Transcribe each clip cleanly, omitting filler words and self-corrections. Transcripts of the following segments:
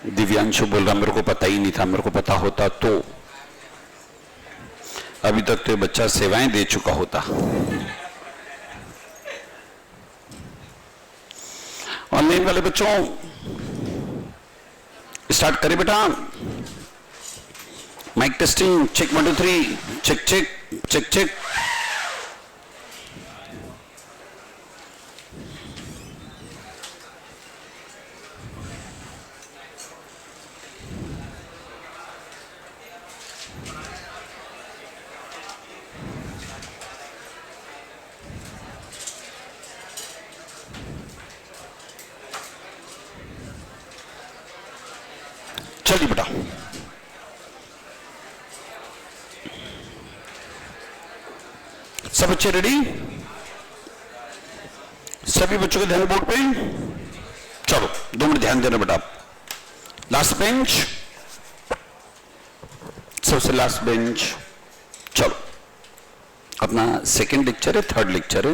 दिव्यांशु बोल रहा मेरे को पता ही नहीं था, मेरे को पता होता तो अभी तक तो बच्चा सेवाएं दे चुका होता। ऑनलाइन वाले बच्चों स्टार्ट करें बेटा। Mic testing, check 1 2 3, check check check check. चलिए बेटा, सब बच्चे रेडी? सभी बच्चों के ध्यान बोर्ड पे। चलो 2 मिनट ध्यान देना बेटा। लास्ट बेंच, सबसे लास्ट बेंच। चलो, अपना सेकंड लेक्चर है, थर्ड लेक्चर है,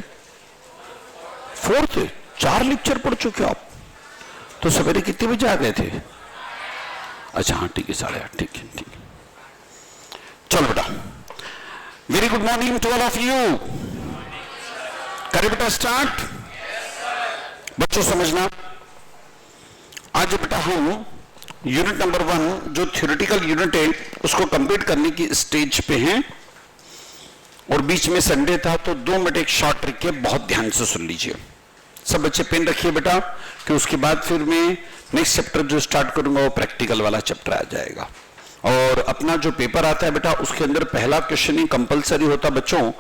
फोर्थ है। 4 लेक्चर पढ़ चुके हो आप। तो सवेरे कितने बजे आ गए थे? अच्छा हाँ ठीक है, 8:30। ठीक है, ठीक है। चलो बेटा, very good morning to all of you. करें बेटा स्टार्ट। बच्चों समझना, आज बेटा हम यूनिट नंबर 1 जो थ्योरेटिकल यूनिट है उसको कंप्लीट करने की स्टेज पे हैं। और बीच में संडे था तो 2 मिनट एक शॉर्ट ट्रिक है, बहुत ध्यान से सुन लीजिए। सब बच्चे पेन रखिए बेटा, कि उसके बाद फिर मैं नेक्स्ट चैप्टर जो स्टार्ट करूंगा वो प्रैक्टिकल वाला चैप्टर आ जाएगा। और अपना जो पेपर आता है बेटा उसके अंदर पहला क्वेश्चन ही कंपलसरी होता बच्चों।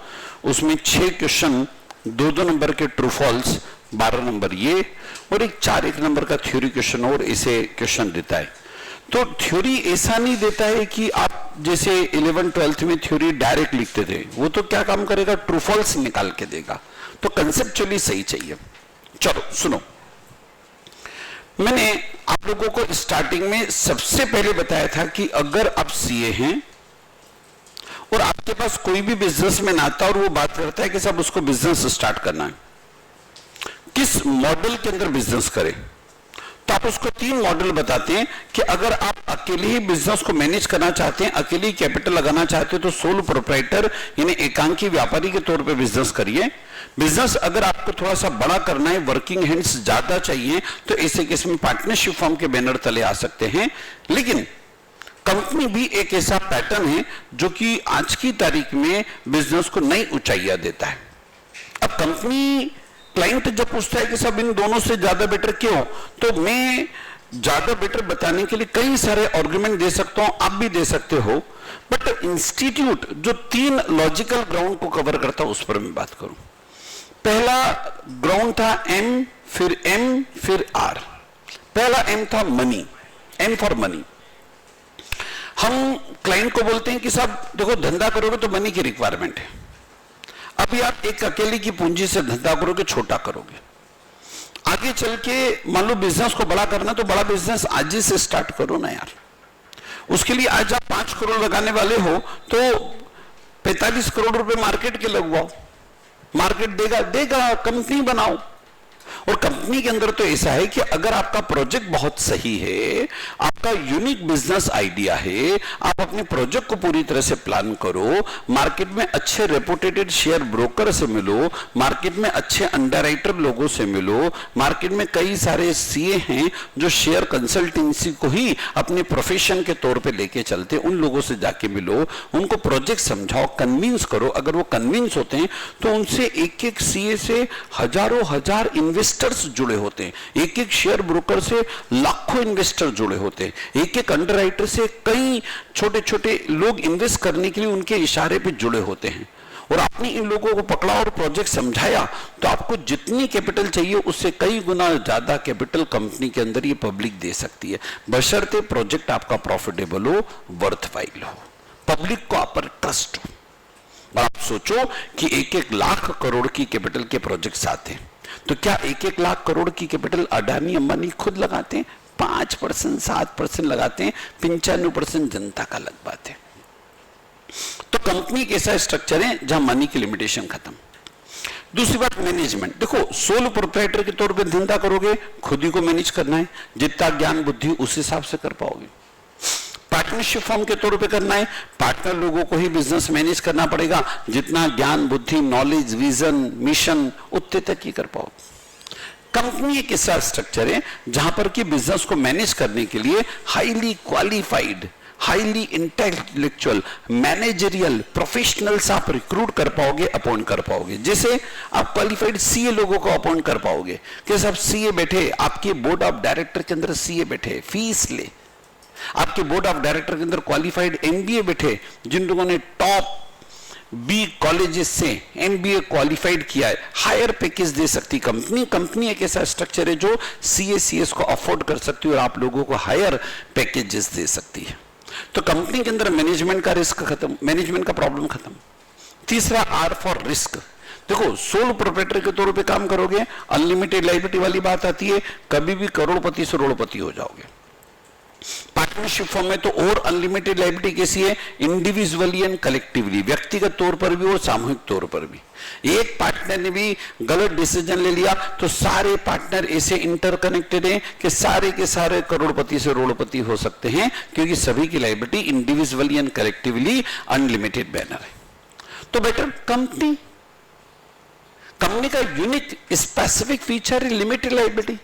उसमें 6 क्वेश्चन 2-2 नंबर के ट्रू फॉल्स, 12 नंबर ये, और एक 4-1 नंबर का थ्योरी क्वेश्चन और ऐसे क्वेश्चन देता है। तो थ्योरी ऐसा नहीं देता है कि आप जैसे 11th-12th में थ्योरी डायरेक्ट लिखते थे, वो तो क्या काम करेगा, ट्रू फॉल्स निकाल के देगा। तो कंसेप्चुअली सही चाहिए। चलो सुनो, मैंने आप लोगों को स्टार्टिंग में सबसे पहले बताया था कि अगर आप सीए हैं और आपके पास कोई भी बिजनेसमैन आता है और वो बात करता है कि साहब उसको बिजनेस स्टार्ट करना है, किस मॉडल के अंदर बिजनेस करें, तो आप उसको 3 मॉडल बताते हैं कि अगर आप अकेले ही बिजनेस को मैनेज करना चाहते हैं, अकेले ही कैपिटल लगाना चाहते हैं, तो सोल प्रोप्राइटर यानी एकांकी व्यापारी के तौर पे बिजनेस करिए। बिजनेस अगर आपको थोड़ा सा बड़ा करना है, वर्किंग हैंड्स ज्यादा चाहिए, तो ऐसे केस में पार्टनरशिप फॉर्म के बैनर तले आ सकते हैं। लेकिन कंपनी भी एक ऐसा पैटर्न है जो कि आज की तारीख में बिजनेस को नई ऊंचाइयां देता है। अब कंपनी क्लाइंट जब पूछता है कि सब इन दोनों से ज्यादा बेटर क्यों, तो मैं ज्यादा बेटर बताने के लिए कई सारे आर्गुमेंट दे सकता हूं, आप भी दे सकते हो। बट इंस्टीट्यूट जो 3 लॉजिकल ग्राउंड को कवर करता है उस पर मैं बात करूं। पहला ग्राउंड था एम, फिर एम, फिर आर। पहला एम था मनी, एम फॉर मनी। हम क्लाइंट को बोलते हैं कि साहब देखो धंधा करोगे तो मनी की रिक्वायरमेंट है। अभी आप एक अकेले की पूंजी से धंधा करोगे, छोटा करोगे, आगे चल के मान लो बिजनेस को बड़ा करना, तो बड़ा बिजनेस आज ही से स्टार्ट करो ना यार। उसके लिए आज आप 5 करोड़ लगाने वाले हो तो 45 करोड़ रुपए मार्केट के लगवाओ, मार्केट देगा, कंपनी बनाओ। और कंपनी के अंदर तो ऐसा है कि अगर आपका प्रोजेक्ट बहुत सही है, आपका यूनिक बिजनेस आइडिया है, आप अपने प्रोजेक्ट को पूरी तरह से प्लान करो, मार्केट में अच्छे रेपुटेटेड शेयर ब्रोकर से मिलो, मार्केट में अच्छे अंडरराइटर लोगों से मिलो, मार्केट में कई सारे सीए हैं जो शेयर कंसल्टेंसी को ही अपने प्रोफेशन के तौर पे लेके चलते, उन लोगों से जाके मिलो, उनको प्रोजेक्ट समझाओ, कन्विंस करो। अगर वो कन्विंस होते हैं तो उनसे एक सीए से हजारों हजार इन्वेस्टर्स जुड़े होते हैं, एक शेयर ब्रोकर से लाखों इन्वेस्टर जुड़े होते हैं, एक अंडरराइटर से कई छोटे छोटे लोग इन्वेस्ट करने के लिए उनके इशारे पे जुड़े होते हैं। और आपने इन लोगों को पकड़ा और प्रोजेक्ट समझाया तो आपको जितनी कैपिटल चाहिए उससे कई गुना ज्यादा कैपिटल कंपनी के अंदर ये पब्लिक दे सकती है, बशर्ते प्रोजेक्ट आपका प्रॉफिटेबल हो, वर्थवाइल हो, पब्लिक को आप पर ट्रस्ट हो। और आप सोचो कि 1-1 लाख करोड़ की कैपिटल के प्रोजेक्ट्स आते हैं, तो क्या 1-1 लाख करोड़ की कैपिटल अडानी अंबानी खुद लगाते हैं? 5%, 7% लगाते हैं, 95% जनता का लगवाते हैं। तो कंपनी कैसा स्ट्रक्चर है जहां मनी की लिमिटेशन खत्म। दूसरी बात मैनेजमेंट, देखो सोल प्रोप्राइटर के तौर पे धंधा करोगे, खुद ही को मैनेज करना है, जितना ज्ञान बुद्धि उस हिसाब से कर पाओगे। पार्टनरशिप फॉर्म के तौर पे करना है, पार्टनर लोगों को ही बिजनेस मैनेज करना पड़ेगा, जितना ज्ञान बुद्धि नॉलेज विजन मिशन उतने तक ही कर पाओ। कंपनी एक ऐसा स्ट्रक्चर है जहां पर कि बिजनेस को मैनेज करने के लिए highly qualified highly intellectual managerial professionals आप रिक्रूट कर पाओगे, अपॉइंट कर पाओगे। जैसे आप क्वालिफाइड सीए लोगों को अपॉइंट कर पाओगे कि सब सीए बैठे आपके बोर्ड ऑफ डायरेक्टर के अंदर, सीए बैठे फीस ले, आपके बोर्ड ऑफ डायरेक्टर के अंदर क्वालिफाइड एमबीए बैठे जिन लोगों ने टॉप बी कॉलेजेस से एमबीए क्वालिफाइड किया है, हायर पैकेज दे सकती कंपनी। कंपनी एक ऐसा स्ट्रक्चर है जो सीए सीएस को अफोर्ड कर सकती है और आप लोगों को हायर पैकेजेस दे सकती है। तो कंपनी के अंदर मैनेजमेंट का रिस्क खत्म, मैनेजमेंट का प्रॉब्लम खत्म। तीसरा आर फॉर रिस्क, देखो सोल प्रोप्राइटर के तौर पे काम करोगे, अनलिमिटेड लायबिलिटी वाली बात आती है, कभी भी करोड़पति से रोड़पति हो जाओगे। पार्टनरशिप फॉर्म में तो और अनलिमिटेड लायबिलिटी कैसी है, इंडिविजुअली एंड कलेक्टिवली, व्यक्तिगत तौर पर भी और सामूहिक तौर पर भी। एक पार्टनर ने भी गलत डिसीजन ले लिया तो सारे पार्टनर ऐसे इंटरकनेक्टेड हैं कि सारे के सारे करोड़पति से रोड़पति हो सकते हैं, क्योंकि सभी की liability individually and collectively unlimited banner है। तो बेटर कंपनी का यूनिक स्पेसिफिक फीचर है लिमिटेड लायबिलिटी।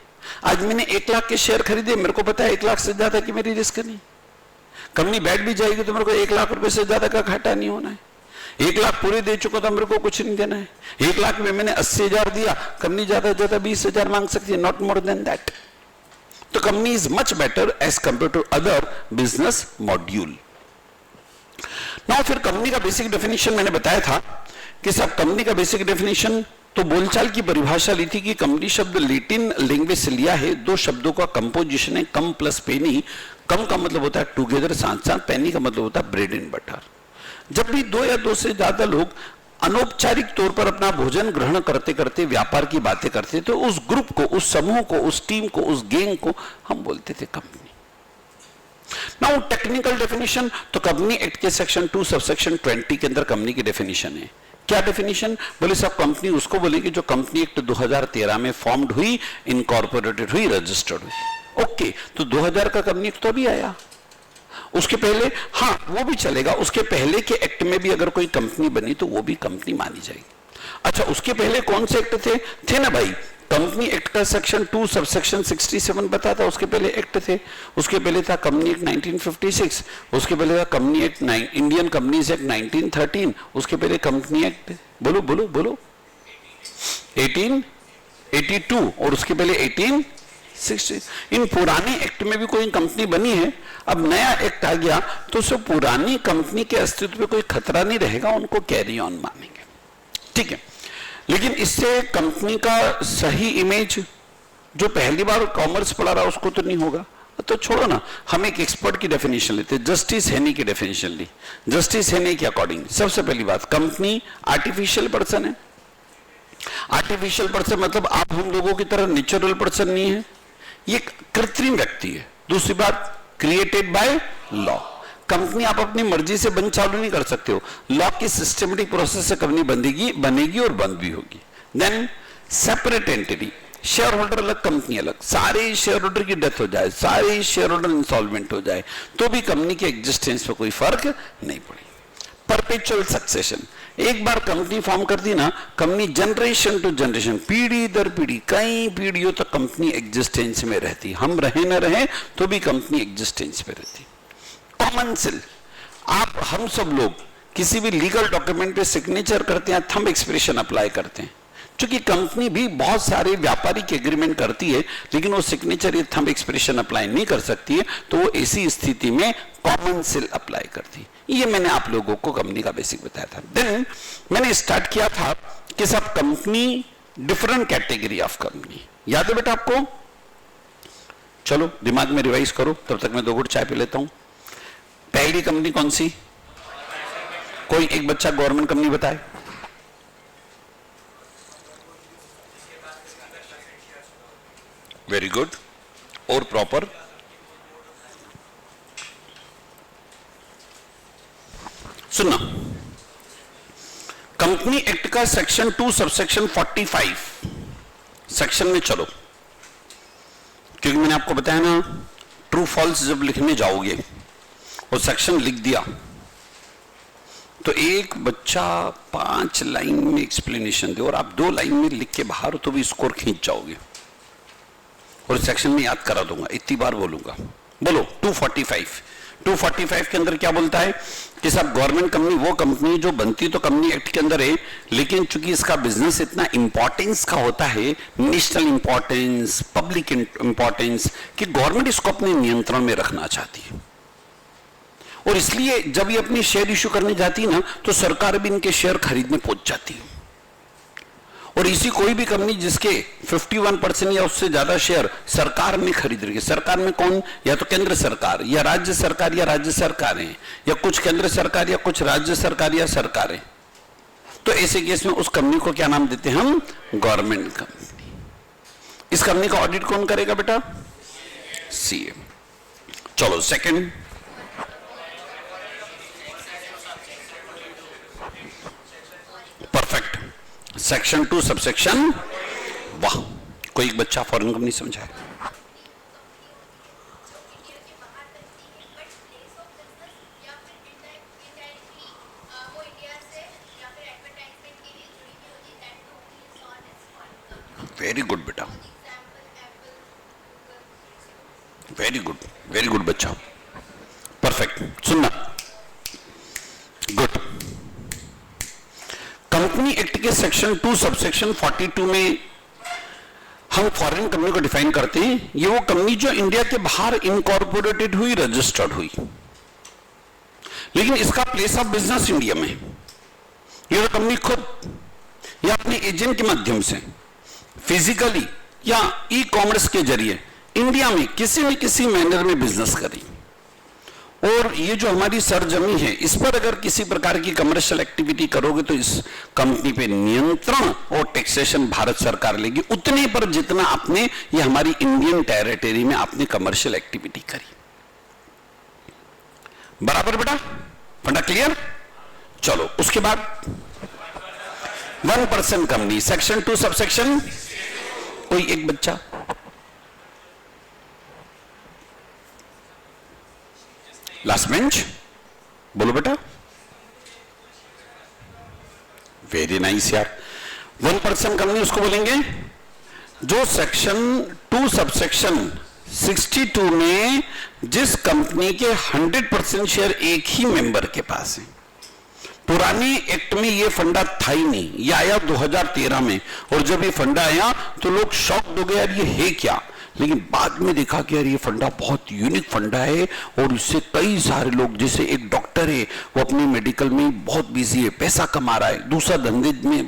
आज मैंने 1 लाख के शेयर खरीदे, मेरे को पता है 1 लाख से ज्यादा की मेरी रिस्क नहीं, कंपनी बैठ भी जाएगी तो मेरे को 1 लाख रुपए से ज्यादा का घाटा नहीं होना है। 1 लाख पूरे दे चुका तो मेरे को कुछ नहीं देना है। 1 लाख में मैंने 80,000 दिया, कंपनी ज्यादा से ज्यादा 20,000 मांग सकती है, नॉट मोर देन दैट। तो company is much better as compare to other business module. Now फिर कंपनी का बेसिक डेफिनेशन मैंने बताया था कि सब कंपनी का बेसिक डेफिनेशन तो बोलचाल की परिभाषा ली थी कि कंपनी शब्द लैटिन लैंग्वेज से लिया है, 2 शब्दों का कंपोजिशन है, कम प्लस पेनी। कम का मतलब होता है टुगेदर, साथ साथ, पेनी का मतलब होता है ब्रेड एंड बटर। जब भी 2 या 2 से ज्यादा लोग अनौपचारिक तौर पर अपना भोजन ग्रहण करते करते व्यापार की बातें करते तो उस ग्रुप को, उस समूह को, उस टीम को, उस गैंग को हम बोलते थे कंपनी। नाउ टेक्निकल डेफिनेशन, तो कंपनी एक्ट के सेक्शन 2 सबसेक्शन 20 के अंदर कंपनी की डेफिनेशन है। क्या डेफिनेशन बोले साहब, कंपनी उसको बोलेगी जो कंपनी एक्ट 2013 में फॉर्म्ड हुई, इनकॉर्पोरेटेड हुई, रजिस्टर्ड हुई। ओके, तो 2000 का कंपनी एक्ट तो अभी आया, उसके पहले हाँ वो भी चलेगा, उसके पहले के एक्ट में भी अगर कोई कंपनी बनी तो वो भी कंपनी मानी जाएगी। अच्छा, उसके पहले कौन से एक्ट थे ना भाई, कंपनी एक्ट का सेक्शन 2 सबसेक्शन 67 पता था, उसके पहले एक्ट थे। उसके पहले था कंपनी एक्ट 1956, उसके पहले था company act Indian companies act 1913, उसके पहले कंपनी एक्ट बोलो बोलो बोलो 1882 और उसके पहले 1860। इन पुराने एक्ट में भी कोई कंपनी बनी है, अब नया एक्ट आ गया तो उस पुरानी कंपनी के अस्तित्व पे कोई खतरा नहीं रहेगा, उनको कैरी ऑन मानेंगे, ठीक है। लेकिन इससे कंपनी का सही इमेज, जो पहली बार कॉमर्स पढ़ा रहा उसको तो नहीं होगा, तो छोड़ो ना, हम एक एक्सपर्ट की डेफिनेशन लेते हैं, जस्टिस हेनी की डेफिनेशन ली। जस्टिस हेनी के अकॉर्डिंग सबसे पहली बात, कंपनी आर्टिफिशियल पर्सन है। आर्टिफिशियल पर्सन मतलब आप हम लोगों की तरह नेचुरल पर्सन नहीं है, ये कृत्रिम व्यक्ति है। दूसरी बात, क्रिएटेड बाय लॉ, कंपनी आप अपनी मर्जी से बंद चालू नहीं कर सकते हो, लॉ की सिस्टमेटिक प्रोसेस से कंपनी बनेगी और बंद भी होगी। Then separate entity, share holder अलग, कंपनी अलग, सारे शेयर होल्डर की डेथ हो जाए, सारे शेयर होल्डर इंसॉल्वेंट हो जाए तो भी कंपनी के एग्जिस्टेंस पे कोई फर्क नहीं पड़े। परपेचुअल सक्सेशन, एक बार कंपनी फॉर्म कर दी ना, कंपनी जनरेशन टू जनरेशन, पीढ़ी दर पीढ़ी, कई पीढ़ियों तक कंपनी एग्जिस्टेंस में रहती, हम रहे न रहे तो भी कंपनी एग्जिस्टेंस पे रहती। कॉमन सेल, आप हम सब लोग किसी भी लीगल डॉक्यूमेंट पे सिग्नेचर करते हैं, थंब एक्सप्रेशन अप्लाई करते हैं। क्योंकि कंपनी भी बहुत सारे व्यापारिक एग्रीमेंट करती है लेकिन वो सिग्नेचर या थंब एक्सप्रेशन अप्लाई नहीं कर सकती है, तो वो ऐसी स्थिति में कॉमन सेल अप्लाई करती है। ये मैंने आप लोगों को कंपनी का बेसिक बताया था। देन मैंने स्टार्ट किया था कि सब company, different category of company, याद है बेटा आपको? चलो दिमाग में रिवाइज करो, तब तक मैं 2 घूंट चाय पी लेता हूं। पहली कंपनी कौन सी? कोई एक बच्चा गवर्नमेंट कंपनी बताए। वेरी गुड, और प्रॉपर? सुनना, कंपनी एक्ट का सेक्शन 2 सबसेक्शन 45 सेक्शन में चलो, क्योंकि मैंने आपको बताया ना, ट्रू फॉल्स जब लिखने जाओगे और सेक्शन लिख दिया तो एक बच्चा 5 लाइन में एक्सप्लेनेशन दे और आप 2 लाइन में लिख के बाहर तो भी स्कोर खींच जाओगे। और सेक्शन में याद करा दूंगा, इतनी बार बोलूंगा। बोलो 245 के अंदर क्या बोलता है कि साहब गवर्नमेंट कंपनी वो कंपनी जो बनती तो कंपनी एक्ट के अंदर है, लेकिन चूंकि इसका बिजनेस इतना इंपॉर्टेंस का होता है, नेशनल इंपॉर्टेंस, पब्लिक इंपॉर्टेंस, कि गवर्नमेंट इसको अपने नियंत्रण में रखना चाहती है। और इसलिए जब ये अपनी शेयर इश्यू करने जाती है ना, तो सरकार भी इनके शेयर खरीदने पहुंच जाती है। और इसी कोई भी कंपनी जिसके 51% या उससे ज्यादा शेयर सरकार में खरीद रही है, सरकार में कौन, या तो केंद्र सरकार या राज्य सरकार या राज्य सरकारें, या कुछ केंद्र सरकार या कुछ राज्य सरकार या सरकारें, तो ऐसे केस में उस कंपनी को क्या नाम देते हैं हम? Government company. इस कंपनी का ऑडिट कौन करेगा बेटा? सीए। चलो सेकंड, परफेक्ट। सेक्शन 2 सबसेक्शन, वाह, कोई एक बच्चा फॉरेन कंपनी समझाए। वेरी गुड बेटा, वेरी गुड, वेरी गुड बच्चा, परफेक्ट। सुनना, गुड। कंपनी एक्ट के सेक्शन 2 सबसेक्शन 42 में हम फॉरेन कंपनी को डिफाइन करते हैं। ये वो कंपनी जो इंडिया के बाहर इनकॉर्पोरेटेड हुई, रजिस्टर्ड हुई, लेकिन इसका प्लेस ऑफ बिजनेस इंडिया में। ये तो कंपनी खुद या अपने एजेंट के माध्यम से फिजिकली या ई कॉमर्स के जरिए इंडिया में किसी न किसी मैनर में बिजनेस करी। और ये जो हमारी सरजमी है, इस पर अगर किसी प्रकार की कमर्शियल एक्टिविटी करोगे तो इस कंपनी पे नियंत्रण और टैक्सेशन भारत सरकार लेगी, उतने पर जितना आपने, ये हमारी इंडियन टेरिटरी में आपने कमर्शियल एक्टिविटी करी। बराबर बेटा, फंडा क्लियर? चलो उसके बाद 1% कंपनी, सेक्शन 2 सबसेक्शन, कोई एक बच्चा लास्ट बेंच, बोलो बेटा। वेरी नाइस यार। 1% कंपनी उसको बोलेंगे जो सेक्शन 2 सबसेक्शन 62 में जिस कंपनी के 100% शेयर एक ही मेंबर के पास है। पुराने एक्ट में ये फंडा था ही नहीं, ये आया 2013 में, और जब ये फंडा आया तो लोग शॉक्ड हो गए, यार ये है क्या। लेकिन बाद में देखा कि यार ये फंडा बहुत यूनिक फंडा है, और इससे कई सारे लोग, जैसे एक डॉक्टर है वो अपने मेडिकल में बहुत बिजी है, पैसा कमा रहा है, दूसरा धंधे में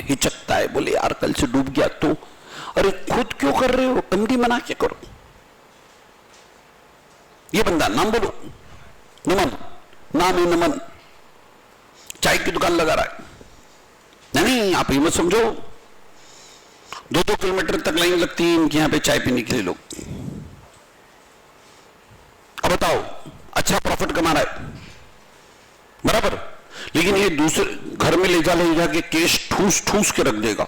हिचकता है, बोले यार कल से डूब गया तो, अरे खुद क्यों कर रहे हो, कंपनी बना के करो। ये बंदा, नाम बोलो, नमन, नाम है नमन, चाय की दुकान लगा रहा है। नहीं आप ये मत समझो, 2-2 किलोमीटर तक लाइन लगती है इनके यहां पे चाय पीने के लिए लोग। अब बताओ, अच्छा प्रॉफिट कमा रहा है, बराबर, लेकिन ये दूसरे घर में ले जाके केश ठूस ठूस के रख देगा,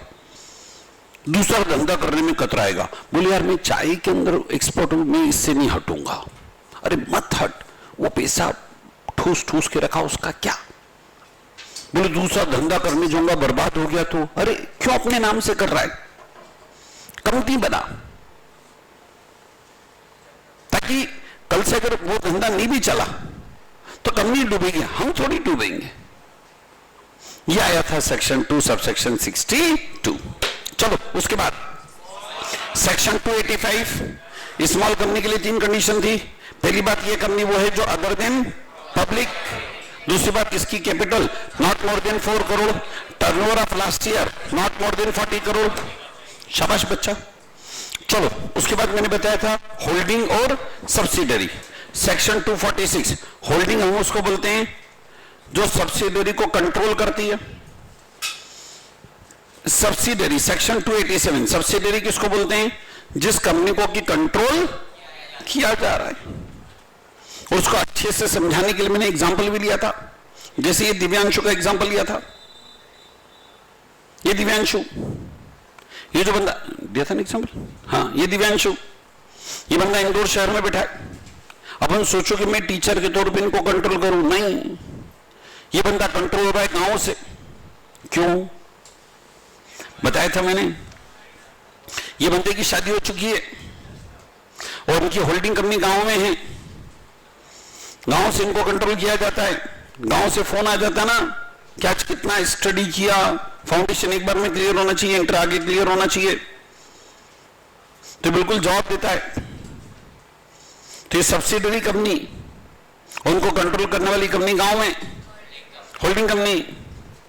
दूसरा धंधा करने में कतराएगा, बोले यार मैं चाय के अंदर एक्सपर्ट हूं, मैं इससे नहीं हटूंगा। अरे मत हट, वो पैसा ठूस ठूस के रखा, उसका क्या। बोले दूसरा धंधा करने जाऊंगा, बर्बाद हो गया तो, अरे क्यों अपने नाम से कर रहा है, कंपनी बना, ताकि कल से अगर वो धंधा नहीं भी चला तो कंपनी डूबेगी, हम थोड़ी डूबेंगे। ये आया था सेक्शन 2 सबसेक्शन 62। चलो उसके बाद सेक्शन 285, स्मॉल कंपनी के लिए 3 कंडीशन थी। पहली बात, ये कंपनी वो है जो अदर देन पब्लिक। दूसरी बात, इसकी capital not more then 4 crore, turnover of last year not more then 40 crore. शाबाश बच्चा। चलो उसके बाद मैंने बताया था होल्डिंग और सब्सिडरी, सेक्शन 246। होल्डिंग हम उसको बोलते हैं जो सब्सिडरी को कंट्रोल करती है। सब्सिडरी सेक्शन 287, सब्सिडरी किसको बोलते हैं, जिस कंपनी को की कंट्रोल किया जा रहा है। और उसको अच्छे से समझाने के लिए मैंने एग्जांपल भी लिया था, जैसे ये दिव्यांशु का एग्जांपल लिया था। ये दिव्यांशु, ये जो बंदा दिया था ना एग्जाम्पल, हाँ ये दिव्यांशु, ये बंदा इंदौर शहर में बैठा है। अब हम सोचो कि मैं टीचर के तौर पे इनको कंट्रोल करूं, नहीं, ये बंदा कंट्रोल हो रहा है गांव से। क्यों? बताया था मैंने, ये बंदे की शादी हो चुकी है और उनकी होल्डिंग कंपनी गांव में है, गांव से इनको कंट्रोल किया जाता है। गांव से फोन आ जाता ना, क्या कितना स्टडी किया, फाउंडेशन एक बार में क्लियर होना चाहिए, इंटर आगे क्लियर होना चाहिए, तो बिल्कुल जवाब देता है। तो ये सब्सिडरी कंपनी, उनको कंट्रोल करने वाली कंपनी गांव में, होल्डिंग कंपनी,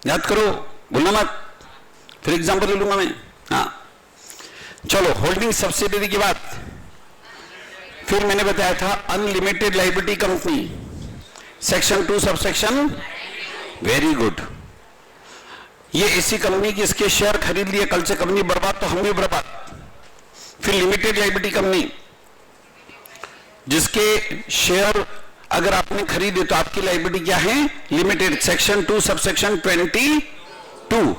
याद करो, भूलना मत, फिर एग्जांपल ले लूंगा मैं। हाँ चलो, होल्डिंग सब्सिडरी की बात। फिर मैंने बताया था unlimited liability company, section 2 subsection, very good. ये ऐसी कंपनी की इसके शेयर खरीद लिए, कल से कंपनी बर्बाद तो हम भी बर्बाद। फिर लिमिटेड लायबिलिटी कंपनी, जिसके शेयर अगर आपने खरीदे तो आपकी लायबिलिटी क्या है? Limited, section 2 subsection 22।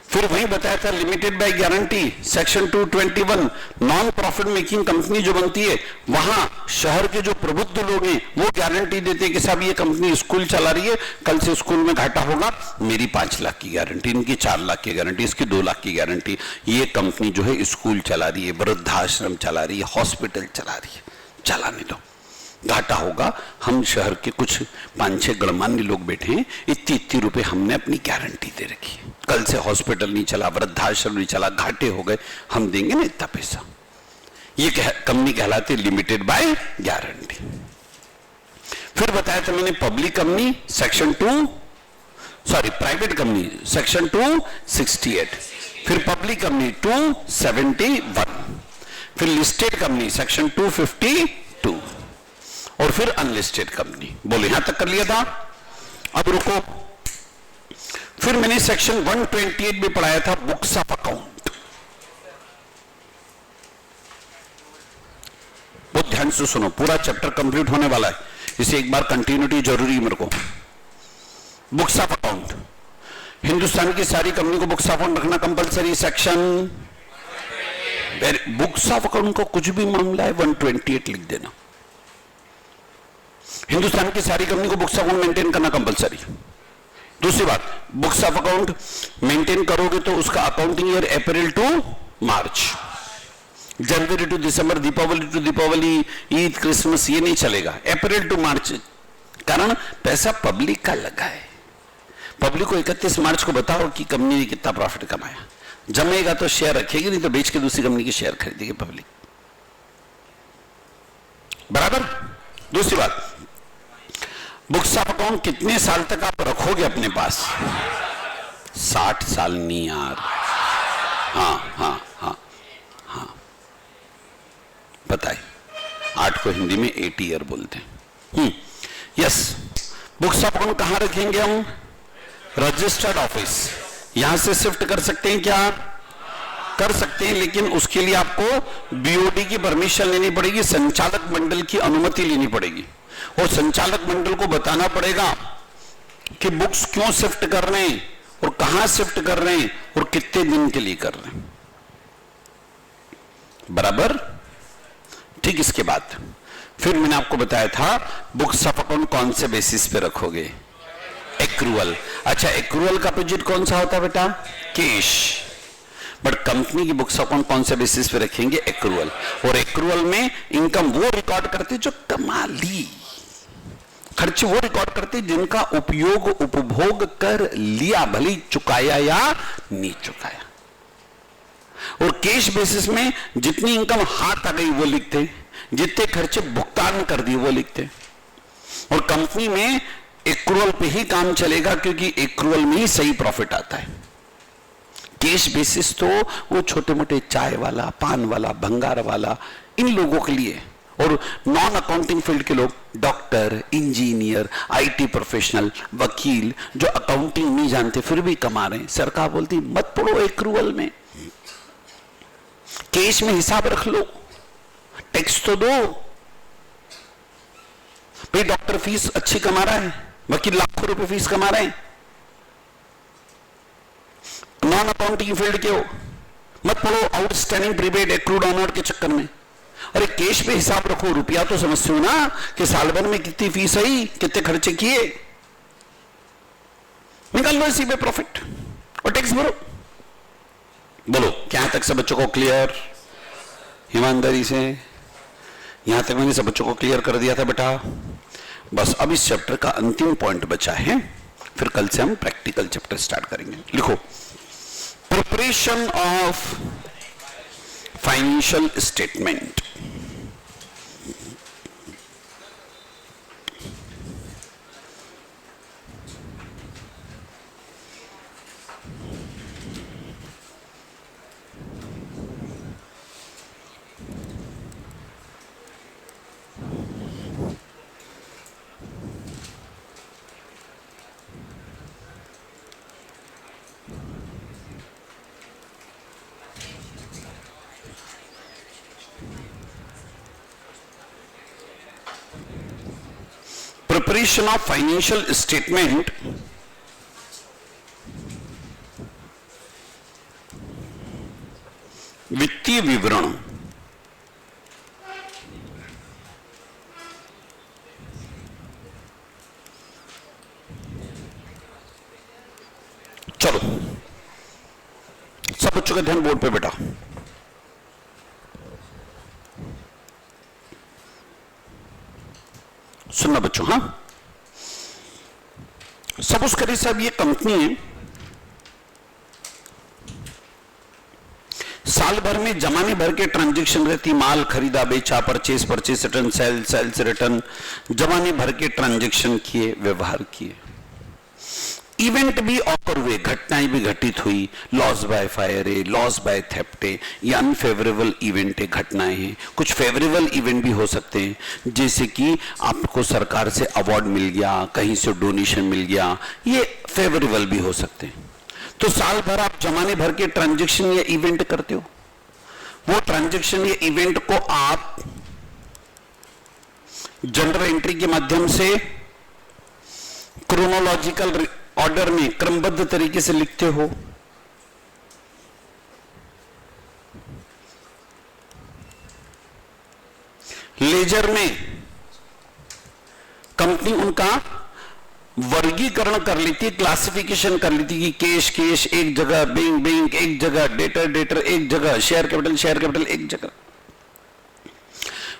फिर वही बताया था limited by guarantee, section 221। Non profit making company जो बनती है, वहां शहर के जो प्रबुद्ध लोग हैं वो गारंटी देते हैं कि साहब ये कंपनी स्कूल चला रही है, कल से स्कूल में घाटा होगा, मेरी 5 लाख की गारंटी, इनकी 4 लाख की गारंटी, इसकी 2 लाख की गारंटी। ये कंपनी जो है स्कूल चला रही है, वृद्धाश्रम चला रही है, हॉस्पिटल चला रही है, चलाने दो, घाटा होगा, हम शहर के कुछ 5-6 गणमान्य लोग बैठे हैं, इतनी रुपए हमने अपनी गारंटी दे रखी है, कल से हॉस्पिटल नहीं चला, वृद्धाश्रम नहीं चला, घाटे हो गए, हम देंगे ना इतना पैसा। ये कंपनी कहलाती लिमिटेड बाय गारंटी। फिर बताया था मैंने public company, section 2, sorry private company section 268, फिर पब्लिक कंपनी 271, फिर लिस्टेड कंपनी सेक्शन 252, और फिर अनलिस्टेड कंपनी। बोलो यहां तक कर लिया था? अब रुको, फिर मैंने सेक्शन 128 में पढ़ाया था बुक्स ऑफ अकाउंट। बहुत ध्यान से सुनो, पूरा चैप्टर कंप्लीट होने वाला है, इसे एक बार कंटिन्यूटी जरूरी है मेरे को। बुक्स ऑफ अकाउंट, हिंदुस्तान की सारी कंपनी को बुक्स ऑफ अकाउंट रखना compulsory, section, books of account को कुछ भी मामला है 128 लिख देना। हिंदुस्तान की सारी कंपनी को बुक्स ऑफ अकाउंट मेंटेन करना कंपलसरी। दूसरी बात, बुक्स ऑफ अकाउंट मेंटेन करोगे तो उसका accounting year April to March, जनवरी टू दिसंबर, दीपावली टू दीपावली, ईद, क्रिसमस, ये नहीं चलेगा, अप्रैल टू मार्च। कारण पैसा पब्लिक का लगा है, पब्लिक को 31 मार्च को बताओ कि कंपनी ने कितना प्रॉफिट कमाया, जमेगा तो शेयर रखेगी, नहीं तो बेच के दूसरी कंपनी के शेयर खरीदेगी पब्लिक, बराबर। दूसरी बात, बुक्स ऑफ अकाउंट कितने साल तक आप रखोगे अपने पास? 60 साल नहीं यार, हाँ हाँ हाँ हाँ, बताइए, 8 को हिंदी में 80 ईयर बोलते हैं। यस, बुक्स ऑफ अकाउंट कहां रखेंगे हम? Registered office. यहां से शिफ्ट कर सकते हैं क्या? कर सकते हैं, लेकिन उसके लिए आपको बीओडी की परमिशन लेनी पड़ेगी, संचालक मंडल की अनुमति लेनी पड़ेगी, और संचालक मंडल को बताना पड़ेगा कि बुक्स क्यों शिफ्ट कर रहे हैं और कहां शिफ्ट कर रहे हैं और कितने दिन के लिए कर रहे हैं, बराबर। ठीक, इसके बाद फिर मैंने आपको बताया था बुक्स ऑफ अकाउंट कौन से बेसिस पे रखोगे? एक्रूअल। अच्छा, एक्रूअल का अपोजिट कौन सा होता है बेटा? कैश। बट कंपनी की बुक्स ऑफ अकाउंट कौन से बेसिस पे रखेंगे? एक्रूअल। और एक्रूअल में इनकम वो रिकॉर्ड करते जो कमा ली, खर्च वो रिकॉर्ड करते जिनका उपयोग उपभोग कर लिया, भले चुकाया या नहीं चुकाया। और कैश बेसिस में जितनी इनकम हाथ आ गई वो लिखते, जितने खर्चे भुगतान कर दिए वो लिखते। और कंपनी में एक्रूअल पे ही काम चलेगा, क्योंकि एक्रूअल में ही सही प्रॉफिट आता है। कैश बेसिस तो वो छोटे मोटे चाय वाला, पान वाला, भंगार वाला, इन लोगों के लिए। और नॉन अकाउंटिंग फील्ड के लोग, डॉक्टर, इंजीनियर, आईटी प्रोफेशनल, वकील, जो अकाउंटिंग नहीं जानते फिर भी कमा रहे हैं, सरकार बोलती मत पड़ो एक्रूअल में, कैश में हिसाब रख लो, टैक्स तो दो भाई। डॉक्टर फीस अच्छी कमा रहा है, वकील लाखों रुपए फीस कमा रहे हैं, नॉन अकाउंटिंग फील्ड के हो, मत पढ़ो आउटस्टैंडिंग प्रीपेड एक्रूड ऑनर के चक्कर में। अरे कैश पे हिसाब रखो, रुपया तो समझते हो ना कि साल भर में कितनी फीस आई, कितने खर्चे किए, निकाल लो इसी पे प्रॉफिट और टैक्स भरो। बोलो क्या तक सब बच्चों को क्लियर? ईमानदारी से यहां तक मैंने सब बच्चों को क्लियर कर दिया था बेटा। बस अब इस चैप्टर का अंतिम पॉइंट बचा है, फिर कल से हम प्रैक्टिकल चैप्टर स्टार्ट करेंगे। लिखो, preparation of financial statement. Preparation of financial statement वित्तीय विवरण चलो सब बच्चों का ध्यान बोर्ड पे बेटा। सुनना बच्चों, हाँ सपोज करिए साहब ये कंपनी है, साल भर में जमाने भर के ट्रांजैक्शन रहती, माल खरीदा बेचा, परचेस रिटर्न, सेल्स रिटर्न, जमाने भर के ट्रांजैक्शन किए, व्यवहार किए। इवेंट भी ऑकर हुए, घटनाएं भी घटित हुई, लॉस बाय फायर है, लॉस बाय थेफ्ट है, ये अनफेवरेबल इवेंट है, घटनाएं हैं। कुछ फेवरेबल इवेंट भी हो सकते हैं, जैसे कि आपको सरकार से अवार्ड मिल गया, कहीं से डोनेशन मिल गया, ये फेवरेबल भी हो सकते हैं। तो साल भर आप जमाने भर के ट्रांजैक्शन या इवेंट करते हो, वो ट्रांजैक्शन या इवेंट को आप जनरल एंट्री के माध्यम से क्रोनोलॉजिकल ऑर्डर में क्रमबद्ध तरीके से लिखते हो। लेजर में कंपनी उनका वर्गीकरण कर लेती है, क्लासिफिकेशन कर लेती है कि कैश एक जगह, बैंक एक जगह, डेटर एक जगह, शेयर कैपिटल एक जगह।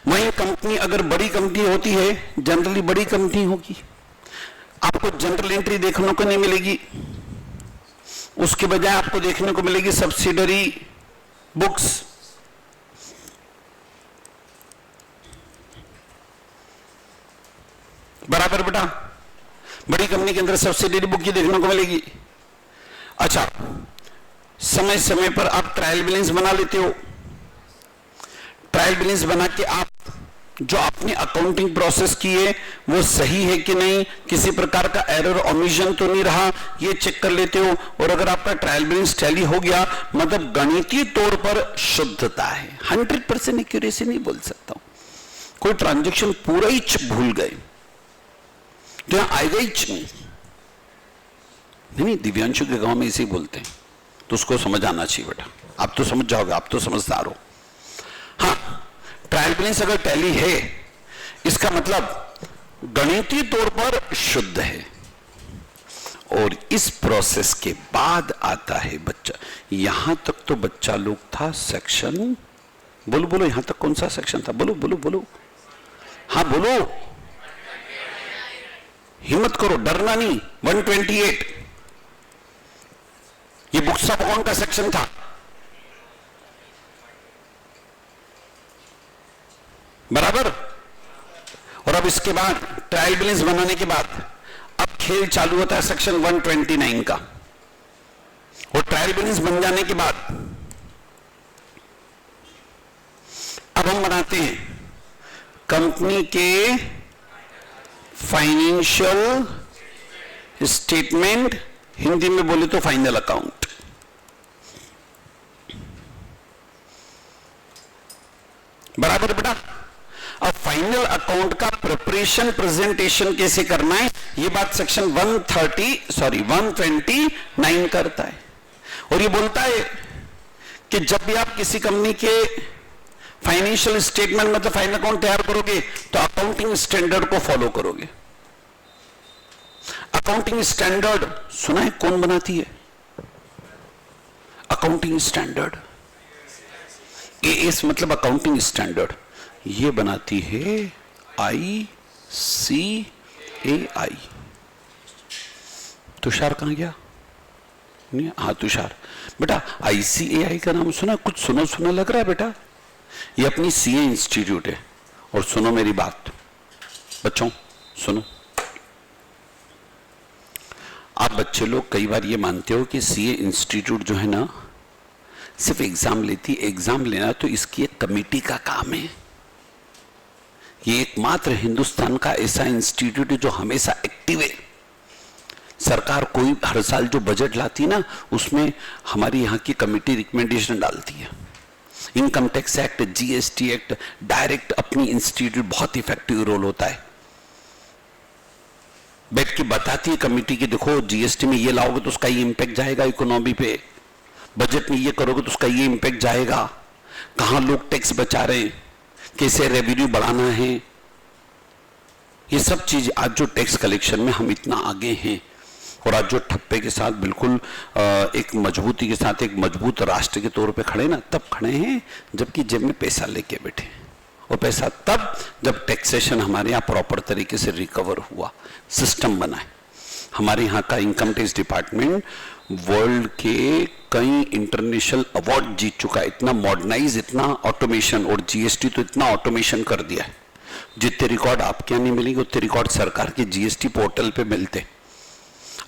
वहीं कंपनी अगर बड़ी कंपनी होती है, जनरली बड़ी कंपनी होगी, आपको जनरल एंट्री देखने को नहीं मिलेगी, उसके बजाय आपको देखने को मिलेगी सब्सिडरी बुक्स। बराबर बेटा, बड़ी कंपनी के अंदर सब्सिडरी बुक ही देखने को मिलेगी। अच्छा, समय समय पर आप ट्रायल बैलेंस बना लेते हो, ट्रायल बैलेंस बना के आप जो आपने अकाउंटिंग प्रोसेस की है वो सही है कि नहीं, किसी प्रकार का एरर ओमिशन तो नहीं रहा, ये चेक कर लेते हो। और अगर आपका ट्रायल बैलेंस टैली हो गया, मतलब गणितीय तौर पर शुद्धता है, 100% एक्यूरेसी नहीं बोल सकता हूं, कोई ट्रांजैक्शन पूरा ही भूल गए तो यहां आएगा ही नहीं। दिव्यांशु के गांव में इसे बोलते हैं, तो उसको समझ आना चाहिए बेटा। आप तो समझ जाओगे, आप तो समझदार हो। हाँ, ट्रायल बैलेंस अगर टैली है, इसका मतलब गणितीय तौर पर शुद्ध है। और इस प्रोसेस के बाद आता है बच्चा, यहां तक तो बच्चा लोग था सेक्शन, बोलो यहां तक कौन सा सेक्शन था, बोलो हाँ बोलो, हिम्मत करो, डरना नहीं। 128 ये बुक्स ऑफ अकाउंट का सेक्शन था। बराबर। और अब इसके बाद ट्रायल बैलेंस बनाने के बाद अब खेल चालू होता है सेक्शन 129 का। और ट्रायल बैलेंस बन जाने के बाद अब हम बनाते हैं कंपनी के फाइनेंशियल स्टेटमेंट, हिंदी में बोले तो फाइनल अकाउंट। बराबर बेटा। अब फाइनल अकाउंट का प्रिपरेशन प्रेजेंटेशन कैसे करना है, ये बात सेक्शन 129 करता है। और ये बोलता है कि जब भी आप किसी कंपनी के फाइनेंशियल स्टेटमेंट मतलब फाइनल अकाउंट तैयार करोगे तो अकाउंटिंग स्टैंडर्ड को फॉलो करोगे। अकाउंटिंग स्टैंडर्ड सुना है कौन बनाती है? अकाउंटिंग स्टैंडर्ड, एएस मतलब अकाउंटिंग स्टैंडर्ड, ये बनाती है ICAI। तुषार कहां गया? नहीं, हाँ तुषार। बेटा ICAI का नाम सुना? कुछ सुना सुना लग रहा है बेटा। ये अपनी सीए इंस्टीट्यूट है। और सुनो मेरी बात बच्चों, सुनो, आप बच्चे लोग कई बार ये मानते हो कि सीए इंस्टीट्यूट जो है ना सिर्फ एग्जाम लेती है। एग्जाम लेना तो इसकी एक कमेटी का काम है। ये एकमात्र हिंदुस्तान का ऐसा इंस्टीट्यूट है जो हमेशा एक्टिव है। सरकार कोई हर साल जो बजट लाती है ना उसमें हमारी यहाँ की कमेटी रिकमेंडेशन डालती है। Income tax act, GST act, direct अपनी इंस्टीट्यूट बहुत इफेक्टिव रोल होता है। बैठ के बताती है कमेटी की, देखो जीएसटी में ये लाओगे तो उसका ये इंपैक्ट जाएगा इकोनॉमी पे, बजट में ये करोगे तो उसका ये इंपैक्ट जाएगा, कहां लोग टैक्स बचा रहे हैं, कैसे रेवेन्यू बढ़ाना है। ये सब चीज आज जो टैक्स कलेक्शन में हम इतना आगे हैं और आज जो ठप्पे के साथ बिल्कुल एक मजबूती के साथ एक मजबूत राष्ट्र के तौर पे खड़े ना, तब खड़े हैं जबकि जेब में पैसा लेके बैठे। और पैसा तब जब टैक्सेशन हमारे यहाँ प्रॉपर तरीके से रिकवर हुआ, सिस्टम बना है। हमारे यहाँ का इनकम टैक्स डिपार्टमेंट वर्ल्ड के कई इंटरनेशनल अवार्ड जीत चुका है। इतना मॉडर्नाइज, इतना ऑटोमेशन, और जीएसटी तो इतना ऑटोमेशन कर दिया है। जितने रिकॉर्ड आपके यहाँ नहीं मिलेंगे उतने रिकॉर्ड सरकार के जीएसटी पोर्टल पे मिलते।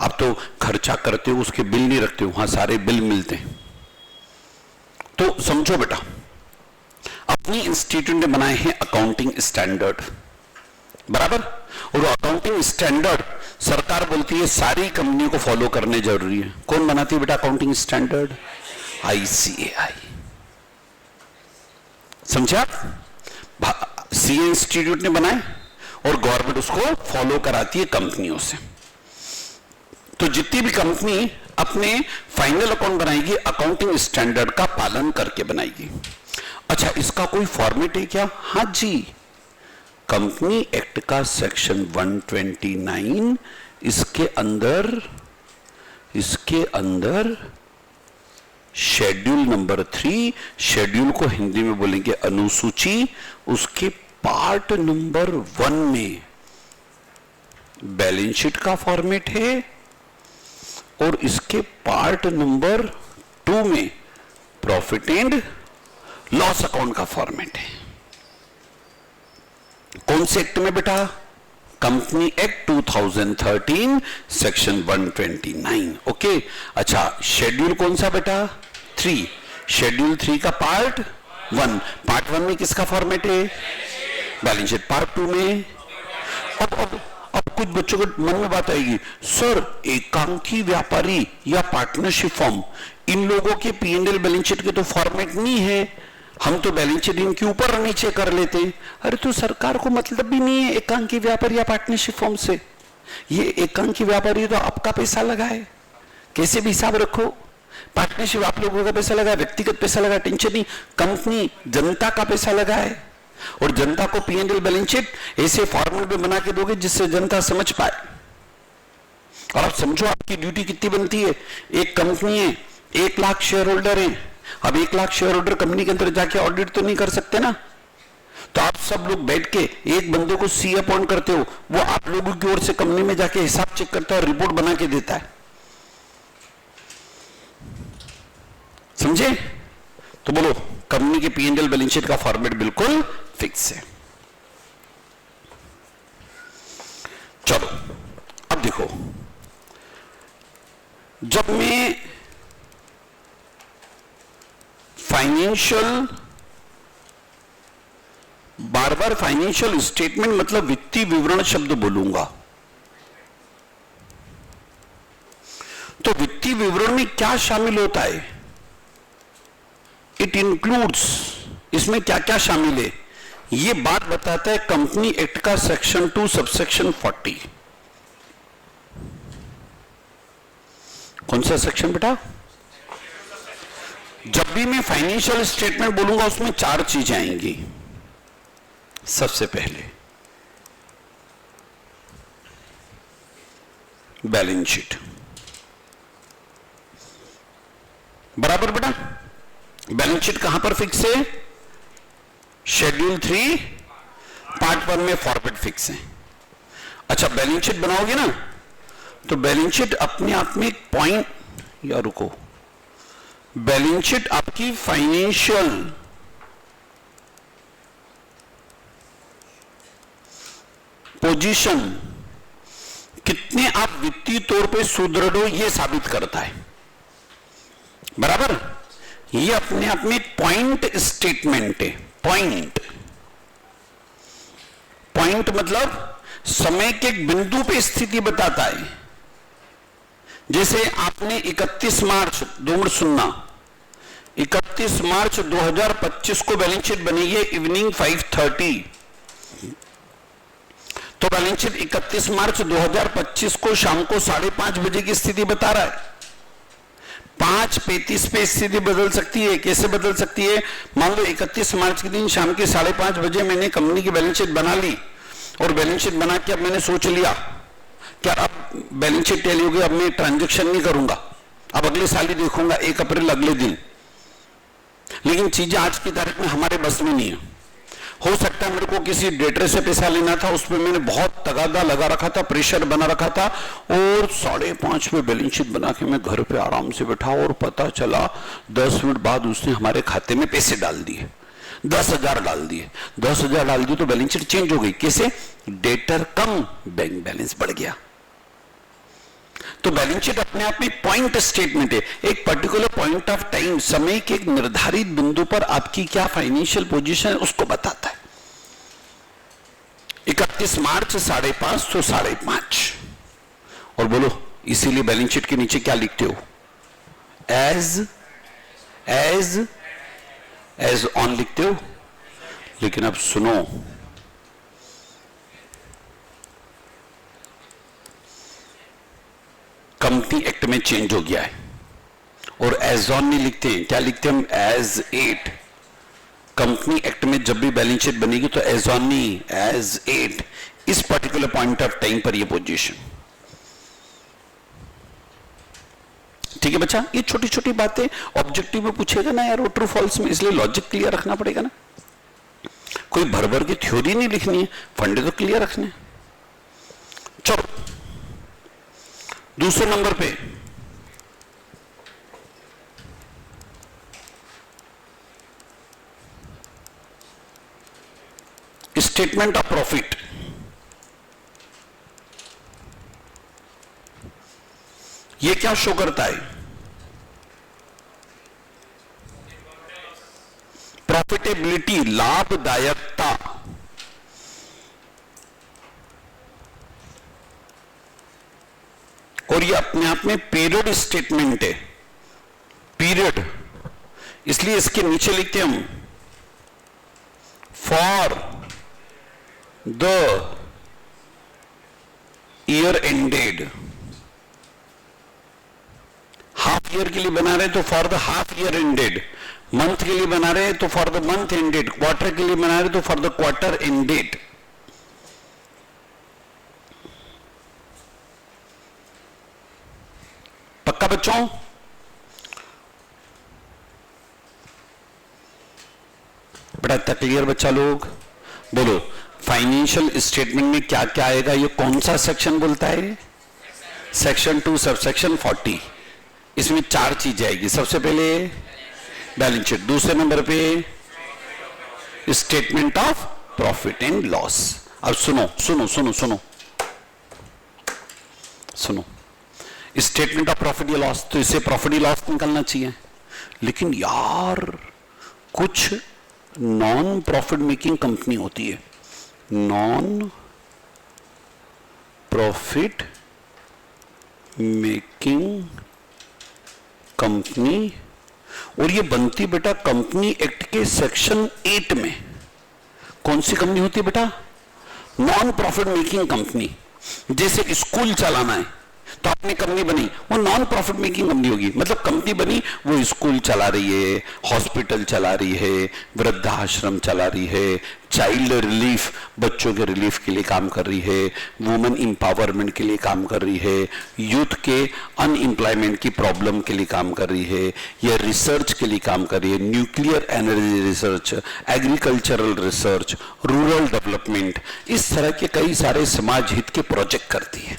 आप तो खर्चा करते हो उसके बिल नहीं रखते हो, वहां सारे बिल मिलते हैं। तो समझो बेटा, अपनी इंस्टीट्यूट ने बनाए हैं अकाउंटिंग स्टैंडर्ड, बराबर। और अकाउंटिंग स्टैंडर्ड सरकार बोलती है सारी कंपनियों को फॉलो करने जरूरी है। कौन बनाती है बेटा अकाउंटिंग स्टैंडर्ड? ICAI। समझे आप? सीए इंस्टीट्यूट ने बनाए और गवर्नमेंट उसको फॉलो कराती है कंपनियों से। तो जितनी भी कंपनी अपने फाइनल अकाउंट बनाएगी अकाउंटिंग स्टैंडर्ड का पालन करके बनाएगी। अच्छा, इसका कोई फॉर्मेट है क्या? हाँ जी, कंपनी एक्ट का सेक्शन 129 इसके अंदर शेड्यूल नंबर 3, शेड्यूल को हिंदी में बोलेंगे अनुसूची, उसके पार्ट नंबर 1 में बैलेंस शीट का फॉर्मेट है और इसके पार्ट नंबर 2 में प्रॉफिट एंड लॉस अकाउंट का फॉर्मेट है। कौन से एक्ट में बेटा? Company act 2013 section 129। ओके, अच्छा शेड्यूल कौन सा बेटा? 3। शेड्यूल 3 का पार्ट 1, पार्ट 1 में किसका फॉर्मेट है? Balance sheet. पार्ट 2 में अब कुछ बच्चों के मन में बात आएगी, सर एकांकी व्यापारी या पार्टनरशिप फॉर्म, इन लोगों के P&L बैलेंस शीट के तो फॉर्मेट नहीं है, हम तो बैलेंस शीट इनके ऊपर और नीचे कर लेते हैं। अरे तो सरकार को मतलब भी नहीं है एकांकी व्यापारी या पार्टनरशिप फॉर्म से। ये एकांकी व्यापारी तो आपका पैसा लगा है, कैसे भी हिसाब रखो। पार्टनरशिप आप लोगों का पैसा लगा है, व्यक्तिगत पैसा लगा, टेंशन नहीं। कंपनी जनता का पैसा लगा है और जनता को P&L बैलेंस शीट ऐसे फॉर्मेट में बना के दोगे जिससे जनता समझ पाए। और आप समझो आपकी ड्यूटी कितनी बनती है। एक कंपनी है, 1 लाख शेयर होल्डर है। अब 1 लाख शेयर होल्डर कंपनी के अंदर जाके ऑडिट तो नहीं कर सकते ना, तो आप सब लोग बैठ के एक बंदे को सी अपॉइंट करते हो, वो आप लोगों की ओर से कंपनी में जाके हिसाब चेक करता है और रिपोर्ट बना के देता है। समझे? तो बोलो कंपनी के P&L बैलेंस शीट का फॉर्मेट बिल्कुल फिक्स है। चलो अब देखो, जब मैं फाइनेंशियल, बार बार फाइनेंशियल स्टेटमेंट मतलब वित्तीय विवरण शब्द बोलूंगा, तो वित्तीय विवरण में क्या शामिल होता है? इट इंक्लूड्स, इसमें क्या क्या शामिल है ये बात बताता है कंपनी एक्ट का सेक्शन 2 सबसेक्शन 40। कौन सा सेक्शन बेटा? जब भी मैं फाइनेंशियल स्टेटमेंट बोलूंगा उसमें चार चीजें आएंगी। सबसे पहले बैलेंस शीट, बराबर बेटा। बैलेंस शीट कहां पर फिक्स है? शेड्यूल 3 पार्ट 1 में फॉर्मेट फिक्स है। अच्छा, बैलेंस शीट बनाओगे ना, तो बैलेंस शीट अपने आप में एक पॉइंट, या रुको, बैलेंस शीट आपकी फाइनेंशियल पोजीशन, कितने आप वित्तीय तौर पे सुदृढ़ हो, यह साबित करता है, बराबर। ये अपने आप में पॉइंट स्टेटमेंट है। पॉइंट, पॉइंट मतलब समय के एक बिंदु पे स्थिति बताता है। जैसे आपने 31 मार्च 2025 को बैलेंस शीट बनी है इवनिंग 5:30, तो बैलेंस शीट 31 मार्च 2025 को शाम को 5:30 बजे की स्थिति बता रहा है। 5:35 पे स्थिति बदल सकती है। कैसे बदल सकती है? मान लो 31 मार्च के दिन शाम के 5:30 बजे मैंने कंपनी की बैलेंस शीट बना ली, और बैलेंस शीट बना के अब मैंने सोच लिया क्या अब बैलेंस शीट टैली हो गई, अब मैं ट्रांजैक्शन नहीं करूंगा, अब अगले साल ही देखूंगा 1 अप्रैल अगले दिन। लेकिन चीजें आज की तारीख में हमारे बस में नहीं है। हो सकता है मेरे को किसी डेटर से पैसा लेना था, उसमें मैंने बहुत तगादा लगा रखा था, प्रेशर बना रखा था, और 5:30 में बैलेंस शीट बना के मैं घर पे आराम से बैठा, और पता चला 10 मिनट बाद उसने हमारे खाते में पैसे डाल दिए, 10,000 डाल दिए। 10,000 डाल दिए तो बैलेंस शीट चेंज हो गई। कैसे? डेटर कम, बैंक बैलेंस बढ़ गया। तो बैलेंस शीट अपने आप में पॉइंट स्टेटमेंट है। एक पर्टिकुलर पॉइंट ऑफ टाइम, समय के एक निर्धारित बिंदु पर आपकी क्या फाइनेंशियल पोजीशन है उसको बताता है। 31 मार्च 5:30 तो 5:30, और बोलो इसीलिए बैलेंस शीट के नीचे क्या लिखते हो? एज ऑन लिखते हो। लेकिन अब सुनो, कंपनी एक्ट में चेंज हो गया है, और एज ऑन नहीं लिखते हैं। क्या लिखते हैं हम? As eight. कंपनी एक्ट में जब भी बैलेंस शीट बनेगी तो एज ऑन नहीं, एज एट, इस पर्टिकुलर पॉइंट ऑफ टाइम पर ये पोजीशन। ठीक है बच्चा, ये छोटी छोटी बातें ऑब्जेक्टिव में पूछेगा ना यार, ट्रू फॉल्स में, इसलिए लॉजिक क्लियर रखना पड़ेगा ना। कोई भर भर की थ्योरी नहीं लिखनी है, फंडे तो क्लियर रखने। चलो दूसरे नंबर पे स्टेटमेंट ऑफ प्रॉफिट। ये क्या शो करता है? प्रॉफिटेबिलिटी, लाभदायकता। और ये अपने आप में पीरियड स्टेटमेंट है। पीरियड, इसलिए इसके नीचे लिखते हैं हम for the year ended. Half year के लिए बना रहे तो for the half year ended, month के लिए बना रहे तो for the month ended, quarter के लिए बना रहे तो फॉर द क्वार्टर एंडेड। पक्का बच्चों? बड़ा क्लियर बच्चा लोग? बोलो फाइनेंशियल स्टेटमेंट में क्या क्या आएगा? ये कौन सा सेक्शन बोलता है? Section 2 subsection 40। इसमें 4 चीजें आएगी। सबसे पहले बैलेंस शीट, दूसरे नंबर पे statement of profit and loss. अब सुनो सुनो सुनो सुनो सुनो, स्टेटमेंट ऑफ प्रॉफिट या लॉस, तो इसे प्रॉफिट या लॉस निकालना चाहिए। लेकिन यार कुछ नॉन प्रॉफिट मेकिंग कंपनी होती है, नॉन प्रॉफिट मेकिंग कंपनी, और ये बनती बेटा कंपनी एक्ट के सेक्शन 8 में। कौन सी कंपनी होती है बेटा? Non profit making company. जैसे स्कूल चलाना है तो आपने कंपनी बनी, वो नॉन प्रॉफिट मेकिंग कंपनी होगी। मतलब कंपनी बनी, वो स्कूल चला रही है, हॉस्पिटल चला रही है, वृद्धाश्रम चला रही है, चाइल्ड रिलीफ, बच्चों के रिलीफ के लिए काम कर रही है, वुमेन इंपावरमेंट के लिए काम कर रही है, यूथ के अनएम्प्लॉयमेंट की प्रॉब्लम के लिए काम कर रही है, या रिसर्च के लिए काम कर रही है, nuclear energy research, agricultural research, rural development, इस तरह के कई सारे समाज हित के प्रोजेक्ट करती है।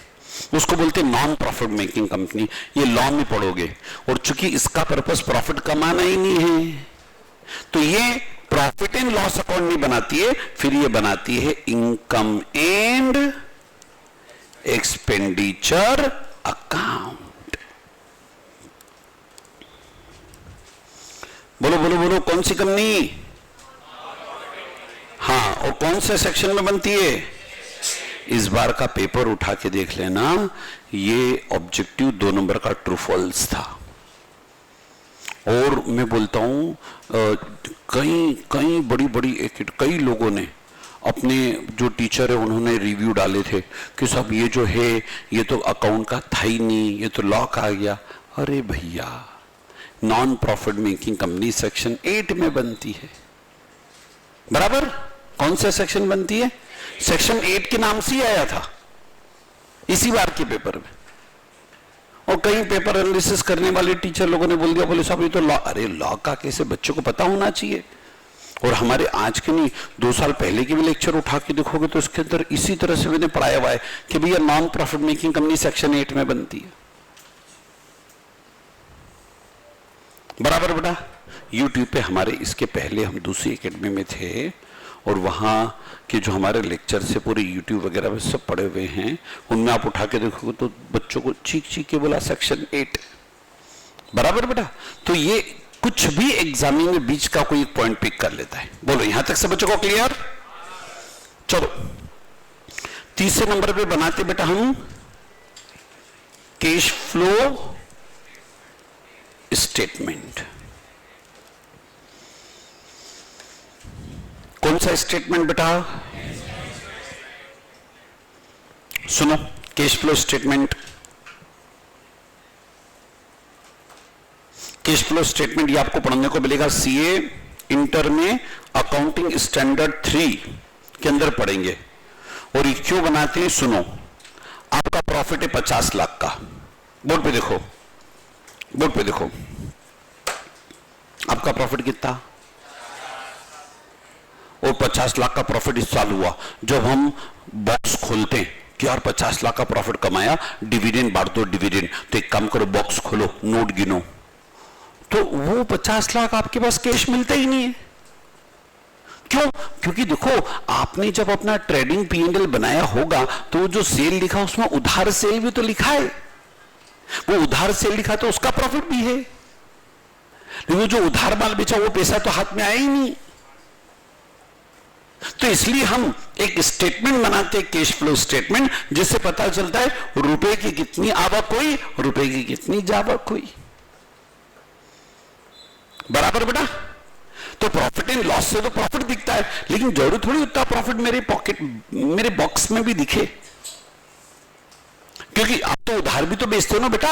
उसको बोलते हैं नॉन प्रॉफिट मेकिंग कंपनी। ये लॉ में पढ़ोगे। और चूंकि इसका पर्पस प्रॉफिट कमाना ही नहीं है, तो ये प्रॉफिट एंड लॉस अकाउंट नहीं बनाती है, फिर ये बनाती है इनकम एंड एक्सपेंडिचर अकाउंट। बोलो बोलो बोलो, कौन सी कंपनी? हाँ, और कौन से सेक्शन में बनती है? इस बार का पेपर उठा के देख लेना, ये ऑब्जेक्टिव 2 नंबर का ट्रू फॉल्स था। और मैं बोलता हूं कई बड़ी कई लोगों ने अपने जो टीचर है उन्होंने रिव्यू डाले थे कि सब ये जो है ये तो अकाउंट का था ही नहीं, ये तो लॉ का आ गया। अरे भैया, non profit making company section 8 में बनती है। बराबर? कौन सा सेक्शन बनती है? सेक्शन 8 के नाम से ही आया था इसी बार के पेपर में। और कई पेपर एनालिसिस करने वाले टीचर लोगों ने बोल दिया, बोले साहब ये तो लॉ। अरे लॉ का कैसे, बच्चों को पता होना चाहिए। और हमारे आज के नहीं, 2 साल पहले के भी लेक्चर उठा के देखोगे तो उसके अंदर इसी तरह से मैंने पढ़ाया हुआ है कि भैया non profit making company section 8 में बनती है। बराबर बेटा? यूट्यूब पे हमारे इसके पहले हम दूसरी एकेडमी में थे, और वहां के जो हमारे लेक्चर से पूरे यूट्यूब वगैरह में सब पड़े हुए हैं, उनमें आप उठा के देखोगे तो बच्चों को चीख चीख के बोला सेक्शन 8। बराबर बेटा? तो ये कुछ भी एग्जामिन में बीच का कोई एक पॉइंट पिक कर लेता है। बोलो, यहां तक सब बच्चों को क्लियर? चलो, तीसरे नंबर पे बनाते बेटा हम कैश फ्लो स्टेटमेंट। कौन सा स्टेटमेंट बेटा? सुनो, cash flow statement. Cash flow statement ये आपको पढ़ने को मिलेगा सीए इंटर में, अकाउंटिंग स्टैंडर्ड 3 के अंदर पढ़ेंगे। और ये क्यों बनाते हैं? सुनो, आपका प्रॉफिट है 50 लाख का। बोर्ड पे देखो, बोर्ड पे देखो, आपका प्रॉफिट कितना? और 50 लाख का प्रॉफिट इस साल हुआ। जब हम बॉक्स खोलते हैं कि यार 50 लाख का प्रॉफिट कमाया, डिविडेंड बांट दो डिविडेंड, तो एक काम करो, बॉक्स खोलो, नोट गिनो, तो वो 50 लाख आपके पास कैश मिलता ही नहीं है। क्यों? क्योंकि देखो, आपने जब अपना ट्रेडिंग P&L बनाया होगा तो जो सेल लिखा उसमें उधार सेल भी तो लिखा है। वो उधार सेल लिखा तो उसका प्रॉफिट भी है, लेकिन वो जो उधार माल बेचा वो पैसा तो हाथ में आया ही नहीं। तो इसलिए हम एक स्टेटमेंट बनाते हैं, कैश फ्लो स्टेटमेंट, जिससे पता चलता है रुपए की कितनी आवक हुई, रुपए की कितनी जावक हुई। बराबर बेटा? तो प्रॉफिट एंड लॉस से तो प्रॉफिट दिखता है, लेकिन जरूरी थोड़ी उतना प्रॉफिट मेरे पॉकेट, मेरे बॉक्स में भी दिखे, क्योंकि आप तो उधार भी तो बेचते हो ना बेटा,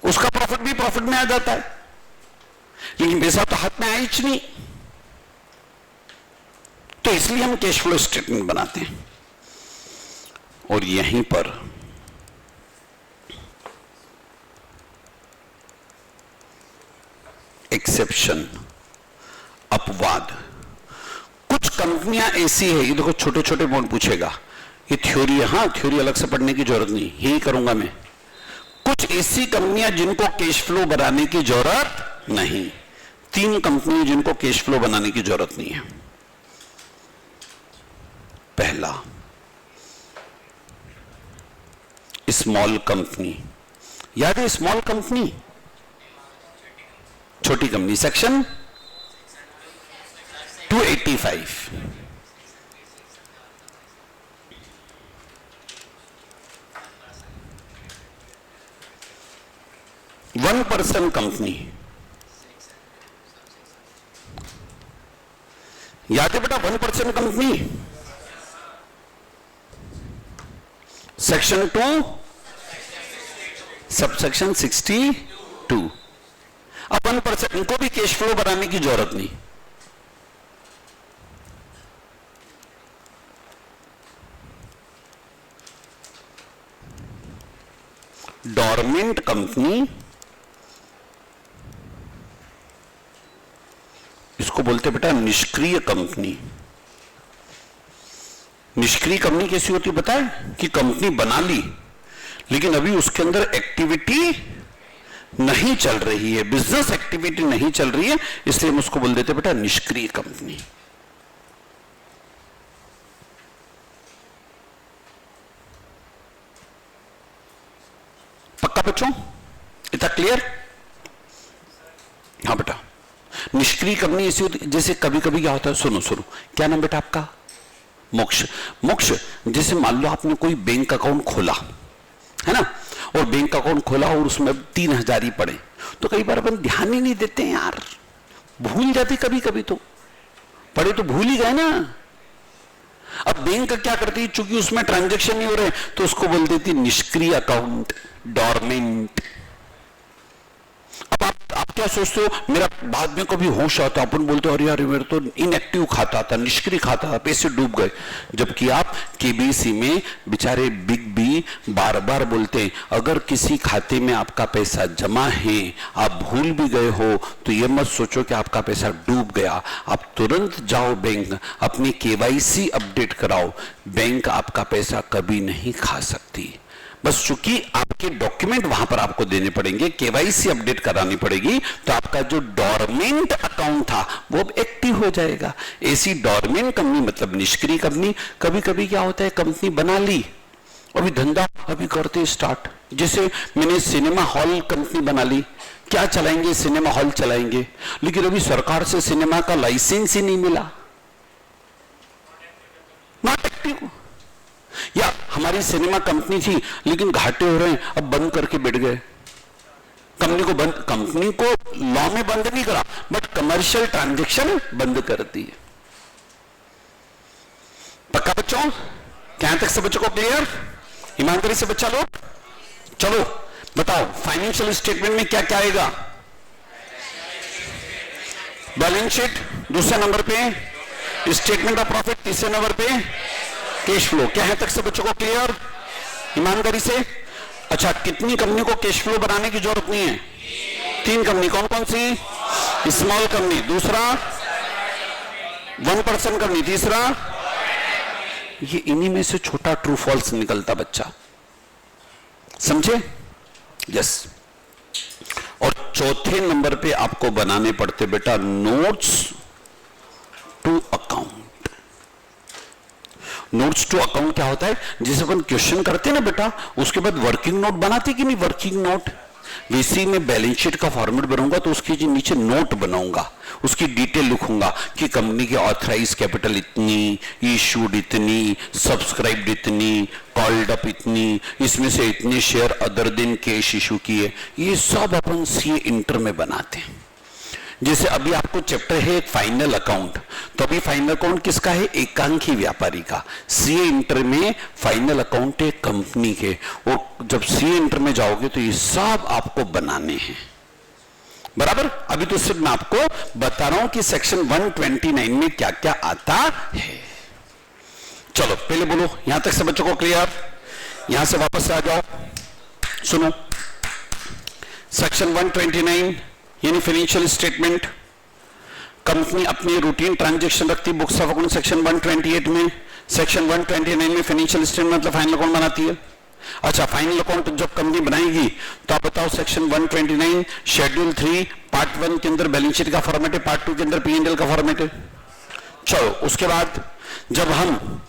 उसका प्रॉफिट भी प्रॉफिट में आ जाता है, लेकिन पैसा तो हाथ में आया ही नहीं। तो इसलिए हम कैश फ्लो स्टेटमेंट बनाते हैं। और यहीं पर एक्सेप्शन, अपवाद, कुछ कंपनियां ऐसी है, ये देखो छोटे छोटे पॉइंट पूछेगा, ये थ्योरी है, हाँ थ्योरी अलग से पढ़ने की जरूरत नहीं, यही करूंगा मैं। कुछ ऐसी कंपनियां जिनको कैश फ्लो बनाने की जरूरत नहीं। 3 कंपनियां जिनको कैश फ्लो बनाने की जरूरत नहीं है। पहला, स्मॉल कंपनी, याद है स्मॉल कंपनी, छोटी कंपनी, सेक्शन 285। 1 पर्सन कंपनी, याद है बेटा 1 पर्सन कंपनी, सेक्शन 2 सबसेक्शन 62। अब 1% इनको भी कैश फ्लो बनाने की जरूरत नहीं। डॉर्मेंट कंपनी, इसको बोलते बेटा निष्क्रिय कंपनी। निष्क्रिय कंपनी कैसी होती है बताए? कि कंपनी बना ली लेकिन अभी उसके अंदर एक्टिविटी नहीं चल रही है, बिजनेस एक्टिविटी नहीं चल रही है, इसलिए हम उसको बोल देते बेटा निष्क्रिय कंपनी। पक्का बच्चों? इतना क्लियर? हाँ बेटा, निष्क्रिय कंपनी ऐसी होती जैसे कभी कभी क्या होता है, सुनो सुनो, क्या नाम बेटा आपका? मोक्ष। मोक्ष, जैसे मान लो आपने कोई बैंक अकाउंट खोला है ना, और बैंक अकाउंट खोला और उसमें 3,000 ही पड़े, तो कई बार अपन ध्यान ही नहीं देते हैं यार, भूल जाते कभी कभी, तो पड़े तो भूल ही गए ना। अब बैंक क्या करती है, चूंकि उसमें ट्रांजैक्शन नहीं हो रहे तो उसको बोल देती निष्क्रिय अकाउंट, डॉर्मेंट। अब आप क्या सोचते हो, मेरा बाद में कभी होश आता, अपन बोलते हो अरे यार मेरे तो इनएक्टिव खाता था, निष्क्रिय खाता था, पैसे डूब गए, जबकि आप केबीसी में बेचारे बिग बी बार बार बोलते हैं अगर किसी खाते में आपका पैसा जमा है, आप भूल भी गए हो तो ये मत सोचो कि आपका पैसा डूब गया, आप तुरंत जाओ बैंक, अपनी केवाईसी अपडेट कराओ, बैंक आपका पैसा कभी नहीं खा सकती। बस चूंकि आपके डॉक्यूमेंट वहां पर आपको देने पड़ेंगे, केवाईसी अपडेट करानी पड़ेगी, तो आपका जो डॉर्मेंट अकाउंट था वो अब एक्टिव हो जाएगा। ऐसी डॉर्मेंट कंपनी मतलब निष्क्रिय कंपनी। कभी कभी क्या होता है, कंपनी बना ली, अभी धंधा अभी करते स्टार्ट, जैसे मैंने सिनेमा हॉल कंपनी बना ली, क्या चलाएंगे, सिनेमा हॉल चलाएंगे, लेकिन अभी सरकार से सिनेमा का लाइसेंस ही नहीं मिला, नॉट एक्टिव। या हमारी सिनेमा कंपनी थी लेकिन घाटे हो रहे हैं, अब बंद करके बैठ गए, कंपनी को लॉ में बंद नहीं करा बट कमर्शियल ट्रांजैक्शन बंद कर दी। पक्का बच्चों? क्या तक से बच्चों को क्लियर? ईमानदारी से बच्चा लोग चलो बताओ, फाइनेंशियल स्टेटमेंट में क्या क्या आएगा? बैलेंस शीट दूसरे नंबर पे, स्टेटमेंट ऑफ प्रॉफिट तीसरे नंबर पे, कैश फ्लो। क्या है तक से बच्चों को क्लियर? ईमानदारी से। अच्छा, कितनी कंपनी को कैश फ्लो बनाने की जरूरत नहीं है? 3 कंपनी। कौन कौन सी? स्मॉल कंपनी, दूसरा 1% कंपनी, तीसरा ये इन्हीं में से छोटा ट्रू फॉल्स निकलता बच्चा, समझे? यस। और चौथे नंबर पे आपको बनाने पड़ते बेटा notes to account. Notes to account क्या होता है, जिसे अपन क्वेश्चन करते हैं ना बेटा, उसके बाद वर्किंग नोट बनाते कि नहीं? वर्किंग नोट वैसे मैं बैलेंस शीट का फॉर्मेट बनाऊंगा तो उसके नीचे नोट बनाऊंगा, उसकी डिटेल लिखूंगा कि कंपनी की ऑथराइज कैपिटल इतनी, इशूड इतनी, सब्सक्राइब्ड इतनी, कॉल्ड अप इतनी, इसमें से इतने शेयर अदर दिन कैश इशू किए, ये सब अपन सीए इंटर में बनाते हैं। जैसे अभी आपको चैप्टर है एक फाइनल अकाउंट, तो अभी फाइनल अकाउंट किसका है? एकांकी व्यापारी का। सीए इंटर में फाइनल अकाउंट है कंपनी के, और जब सीए इंटर में जाओगे तो ये सब आपको बनाने हैं, बराबर। अभी तो सिर्फ मैं आपको बता रहा हूं कि सेक्शन 129 में क्या क्या आता है। चलो पहले बोलो, यहां तक से बच्चों को क्लियर? यहां से वापस आ जाओ, सुनो। सेक्शन 129 यानी फाइनेंशियल स्टेटमेंट, कंपनी अपनी रूटीन ट्रांजैक्शन रखती है बुक्स ऑफ अकाउंट सेक्शन 128 में। सेक्शन 129 में फाइनेंशियल स्टेटमेंट मतलब फाइनल अकाउंट बनाती है। अच्छा, फाइनल अकाउंट जब कंपनी बनाएगी तो आप बताओ सेक्शन 129 शेड्यूल 3 पार्ट 1 के अंदर बैलेंस शीट का फॉर्मेट है, पार्ट 2 के अंदर P&L का फॉर्मेट है। चलो उसके बाद जब हम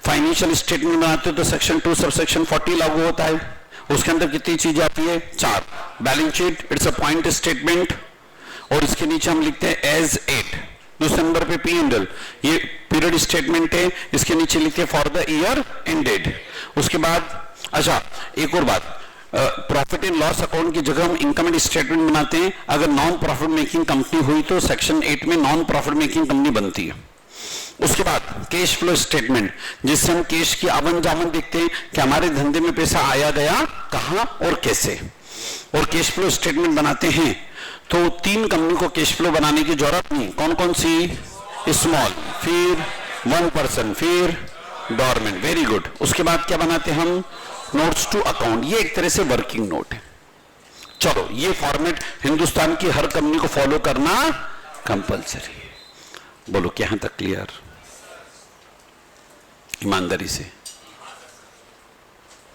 फाइनेंशियल स्टेटमेंट बनाते हैं तो सेक्शन 2 सबसेक्शन 40 लागू होता है। उसके अंदर कितनी चीजें आती है? 4। Balance sheet, it's a point statement, और इसके नीचे हम लिखते हैं एज एट। दूसरे नंबर पे P&L, ये पीरियड स्टेटमेंट है, इसके नीचे लिखते हैं फॉर द ईयर एंडेड। उसके बाद अच्छा एक और बात, प्रॉफिट एंड लॉस अकाउंट की जगह हम इनकम स्टेटमेंट बनाते हैं। अगर नॉन प्रॉफिट मेकिंग कंपनी हुई तो सेक्शन 8 में नॉन प्रॉफिट मेकिंग कंपनी बनती है। उसके बाद कैश फ्लो स्टेटमेंट, जिससे हम कैश की आवन जावन देखते हैं कि हमारे धंधे में पैसा आया गया कहां और कैसे, और कैश फ्लो स्टेटमेंट बनाते हैं। तो 3 कंपनी को कैश फ्लो बनाने की जरूरत नहीं। कौन कौन सी? स्मॉल, फिर 1%, फिर डॉर्मेंट। Very good. उसके बाद क्या बनाते हैं हम? Notes to account. ये एक तरह से वर्किंग नोट है। चलो, ये फॉर्मेट हिंदुस्तान की हर कंपनी को फॉलो करना कंपलसरी। बोलो क्या यहां तक क्लियर? ईमानदारी से,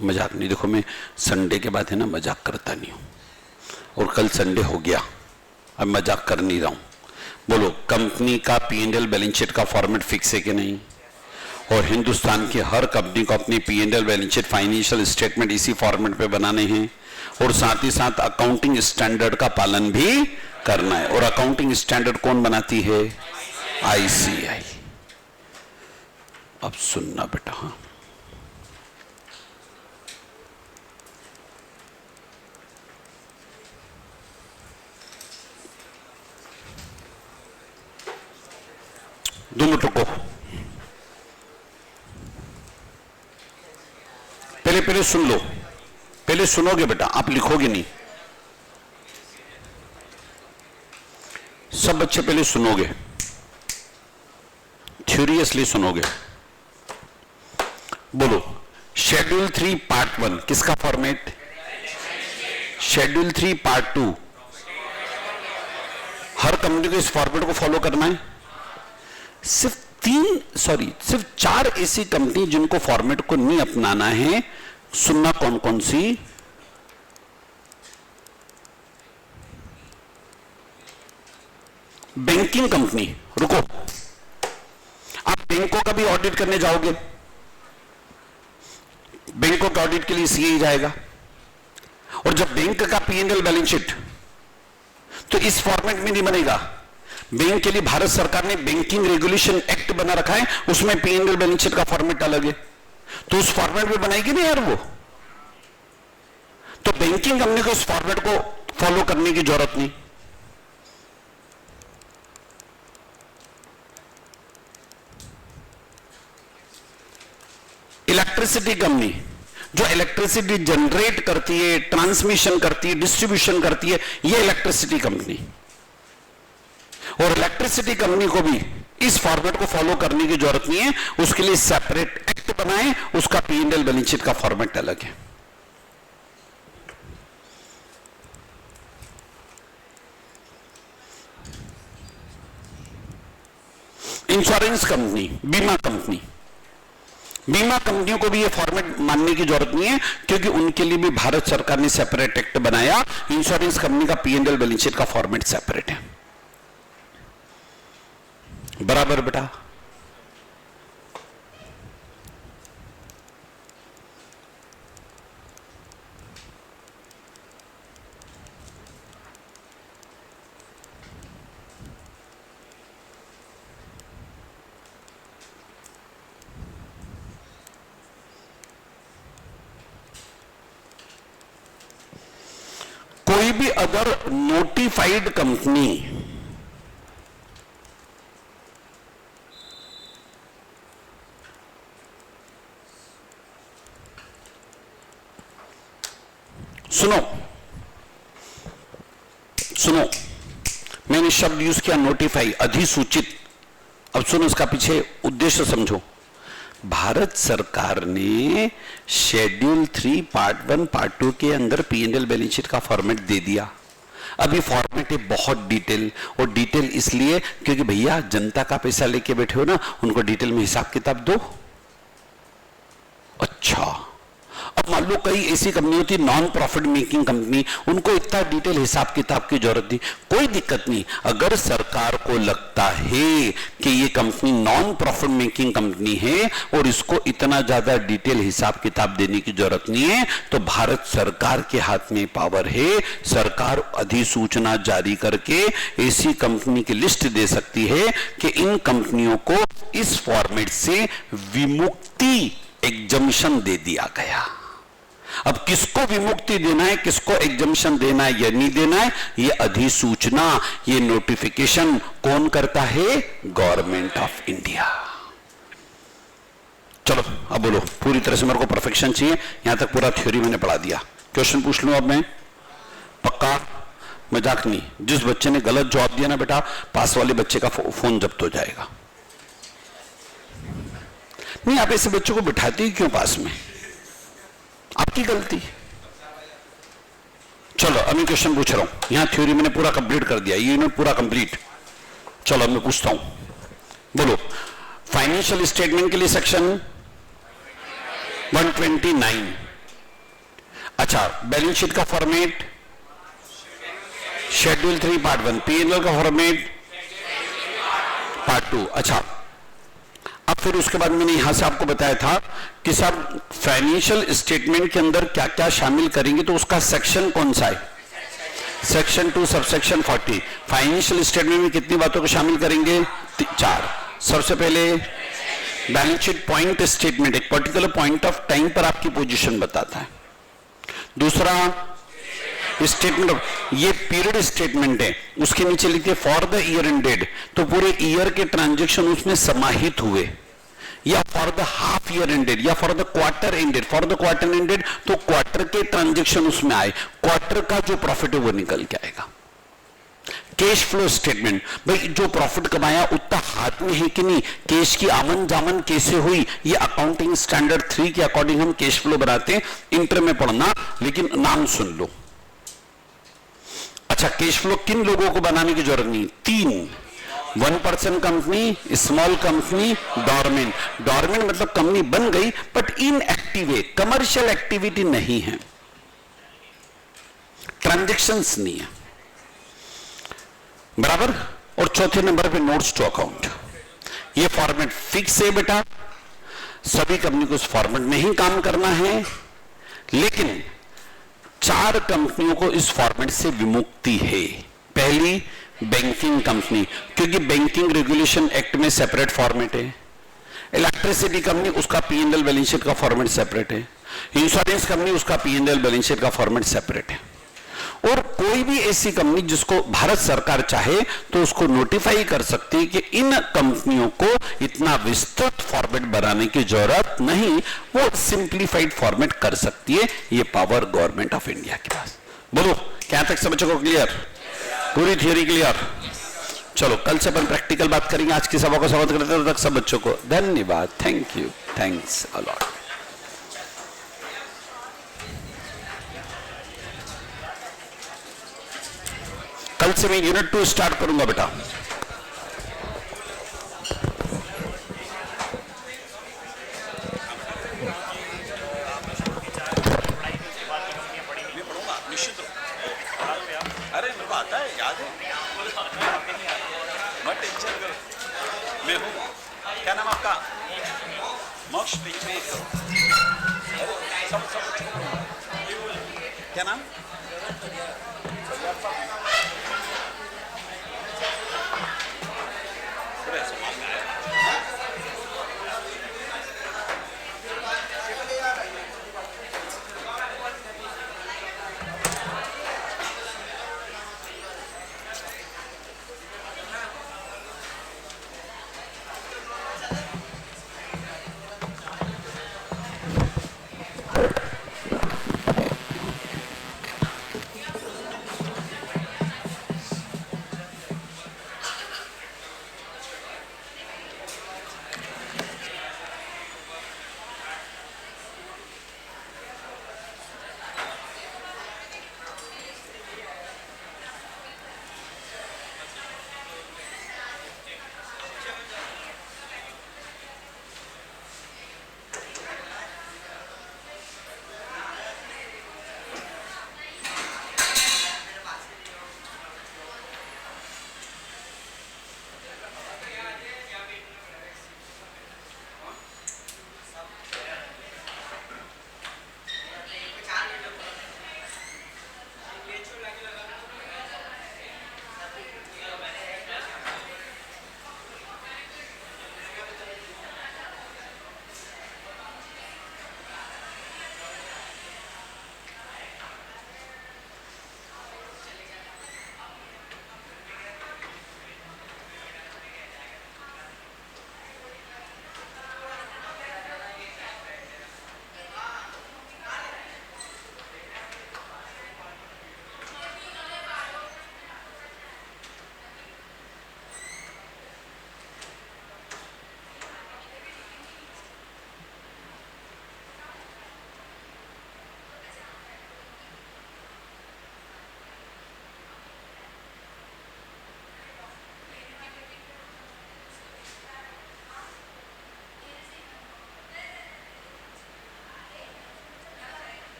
मजाक नहीं। देखो, मैं संडे के बाद है ना मजाक करता नहीं हूं, और कल संडे हो गया, अब मजाक कर नहीं रहा हूं। बोलो, कंपनी का P&L बैलेंस शीट का फॉर्मेट फिक्स है कि नहीं? और हिंदुस्तान की हर कंपनी को अपनी P&L balance sheet, financial statement इसी फॉर्मेट पे बनाने हैं, और साथ ही साथ अकाउंटिंग स्टैंडर्ड का पालन भी करना है। और अकाउंटिंग स्टैंडर्ड कौन बनाती है? ICAI। अब सुनना बेटा, हाँ, दो मिनट रुको। पहले सुन लो, पहले सुनोगे बेटा, आप लिखोगे नहीं। सब बच्चे पहले सुनोगे, थ्योरियसली सुनोगे। बोलो, शेड्यूल 3 पार्ट 1 किसका फॉर्मेट? शेड्यूल 3 पार्ट 2 हर कंपनी को इस फॉर्मेट को फॉलो करना है। सिर्फ 4 ऐसी कंपनी जिनको फॉर्मेट को नहीं अपनाना है। सुनना, कौन कौन सी? Banking company. रुको, आप बैंकों का भी ऑडिट करने जाओगे, बैंकों का ऑडिट के लिए सीए जाएगा, और जब बैंक का P&L बैलेंस शीट तो इस फॉर्मेट में नहीं बनेगा। बैंक के लिए भारत सरकार ने बैंकिंग रेगुलेशन एक्ट बना रखा है, उसमें P&L बैलेंस शीट का फॉर्मेट अलग है, तो उस फॉर्मेट में बनाएगी नहीं यार वो। तो बैंकिंग कंपनी को इस फॉर्मेट को फॉलो करने की जरूरत नहीं। इलेक्ट्रिसिटी कंपनी जो इलेक्ट्रिसिटी जनरेट करती है, ट्रांसमिशन करती है, डिस्ट्रीब्यूशन करती है, ये इलेक्ट्रिसिटी कंपनी। और इलेक्ट्रिसिटी कंपनी को भी इस फॉर्मेट को फॉलो करने की जरूरत नहीं है, उसके लिए सेपरेट एक्ट बनाए, उसका P&L बैलेंस शीट का फॉर्मेट अलग है। इंश्योरेंस कंपनी, बीमा कंपनी, बीमा कंपनियों को भी ये फॉर्मेट मानने की जरूरत नहीं है, क्योंकि उनके लिए भी भारत सरकार ने सेपरेट एक्ट बनाया। इंश्योरेंस कंपनी का P&L बैलेंस शीट का फॉर्मेट सेपरेट है। बराबर बेटा? कोई भी अगर नोटिफाइड कंपनी सुनो, मैंने शब्द यूज किया नोटिफाई, अधिसूचित। अब सुनो, इसका पीछे उद्देश्य समझो। भारत सरकार ने शेड्यूल 3 पार्ट 1 पार्ट 2 के अंदर P&L बैलेंस शीट का फॉर्मेट दे दिया। अभी फॉर्मेट है बहुत डिटेल, और डिटेल इसलिए क्योंकि भैया जनता का पैसा लेके बैठे हो ना, उनको डिटेल में हिसाब किताब दो। अच्छा, अब मान लो कई ऐसी कंपनी होती है नॉन प्रॉफिट मेकिंग कंपनी, उनको इतना डिटेल हिसाब किताब की जरूरत नहीं। कोई दिक्कत नहीं, अगर सरकार को लगता है कि ये company non profit making company है और इसको इतना ज्यादा डिटेल हिसाब किताब देने की जरूरत नहीं है, तो भारत सरकार के हाथ में पावर है। सरकार अधिसूचना जारी करके ऐसी कंपनी की लिस्ट दे सकती है कि इन कंपनियों को इस फॉर्मेट से विमुक्ति, एग्जम्पशन दे दिया गया। अब किसको विमुक्ति देना है, किसको एग्जम्पशन देना है या नहीं देना है, ये अधिसूचना, ये नोटिफिकेशन कौन करता है? Government of India. चलो अब बोलो, पूरी तरह से मेरे को परफेक्शन चाहिए, यहां तक पूरा थ्योरी मैंने पढ़ा दिया। क्वेश्चन पूछ लूं अब मैं? पक्का? मजाक नहीं। जिस बच्चे ने गलत जवाब दिया ना बेटा, पास वाले बच्चे का फोन जब्त हो जाएगा। नहीं, आप ऐसे बच्चों को बिठाते ही क्यों पास में? आपकी गलती। चलो अब मैं क्वेश्चन पूछ रहा हूं, यहां थ्योरी मैंने पूरा कंप्लीट कर दिया, ये यूनिट पूरा कंप्लीट। चलो अब मैं पूछता हूं, बोलो फाइनेंशियल स्टेटमेंट के लिए सेक्शन 129। अच्छा, बैलेंस शीट का फॉर्मेट शेड्यूल 3 पार्ट 1, P&L का फॉर्मेट पार्ट 2। अच्छा, अब फिर उसके बाद मैंने यहां से आपको बताया था कि सब फाइनेंशियल स्टेटमेंट के अंदर क्या क्या शामिल करेंगे, तो उसका सेक्शन कौन सा है? Section 2 subsection 40। फाइनेंशियल स्टेटमेंट में कितनी बातों को शामिल करेंगे? 4। सबसे पहले बैलेंस शीट पॉइंट स्टेटमेंट, एक पर्टिकुलर पॉइंट ऑफ टाइम पर आपकी पोजीशन बताता है। दूसरा स्टेटमेंट ऑफ, ये पीरियड स्टेटमेंट है, उसके नीचे लिखिए फॉर द ईयर एंडेड, तो पूरे ईयर के ट्रांजैक्शन उसमें समाहित हुए, या for the half year ended, या for the quarter ended. For the quarter ended तो क्वार्टर के ट्रांजैक्शन उसमें आए, क्वार्टर का जो प्रॉफिट है वो निकल के आएगा। कैश फ्लो स्टेटमेंट, भाई जो प्रॉफिट कमाया उतना हाथ में है कि नहीं, कैश की आमन जामन कैसे हुई, ये अकाउंटिंग स्टैंडर्ड 3 के अकॉर्डिंग हम कैश फ्लो बनाते हैं, इंटर में पढ़ना, लेकिन नाम सुन लो। अच्छा, कैश फ्लो किन लोगों को बनाने की जरूरत नहीं? 3, 1% company, small company, dormant. Dormant मतलब कंपनी बन गई बट इनएक्टिव है, कमर्शियल एक्टिविटी नहीं है, ट्रांजैक्शंस नहीं है, बराबर। और चौथे नंबर पे नोट्स टू अकाउंट, ये फॉर्मेट फिक्स है बेटा, सभी कंपनी को इस फॉर्मेट में ही काम करना है, लेकिन 4 कंपनियों को इस फॉर्मेट से विमुक्ति है। पहली बैंकिंग कंपनी, क्योंकि बैंकिंग रेगुलेशन एक्ट में सेपरेट फॉर्मेट है। इलेक्ट्रिसिटी कंपनी, उसका P&L बैलेंस शीट का फॉर्मेट सेपरेट है। इंश्योरेंस कंपनी, उसका P&L बैलेंस शीट का फॉर्मेट सेपरेट है। और कोई भी ऐसी कंपनी जिसको भारत सरकार चाहे तो उसको नोटिफाई कर सकती है कि इन कंपनियों को इतना विस्तृत फॉर्मेट बनाने की जरूरत नहीं, वो सिंप्लीफाइड फॉर्मेट कर सकती है। ये पावर गवर्नमेंट ऑफ इंडिया के पास। बोलो क्या तक सब बच्चों को क्लियर? पूरी थियोरी क्लियर? चलो कल से अपन प्रैक्टिकल बात करेंगे। आज की सभा को समाप्त करते हैं, तब तक सब बच्चों को धन्यवाद। Thank you, thanks a lot. कल से मैं यूनिट 2 स्टार्ट करूंगा बेटा। निश्चित अरे मेरे को आता है, याद है, मत टेंशन करो, मैं हूँ। क्या नाम आपका? मोक्ष। सब क्या नाम?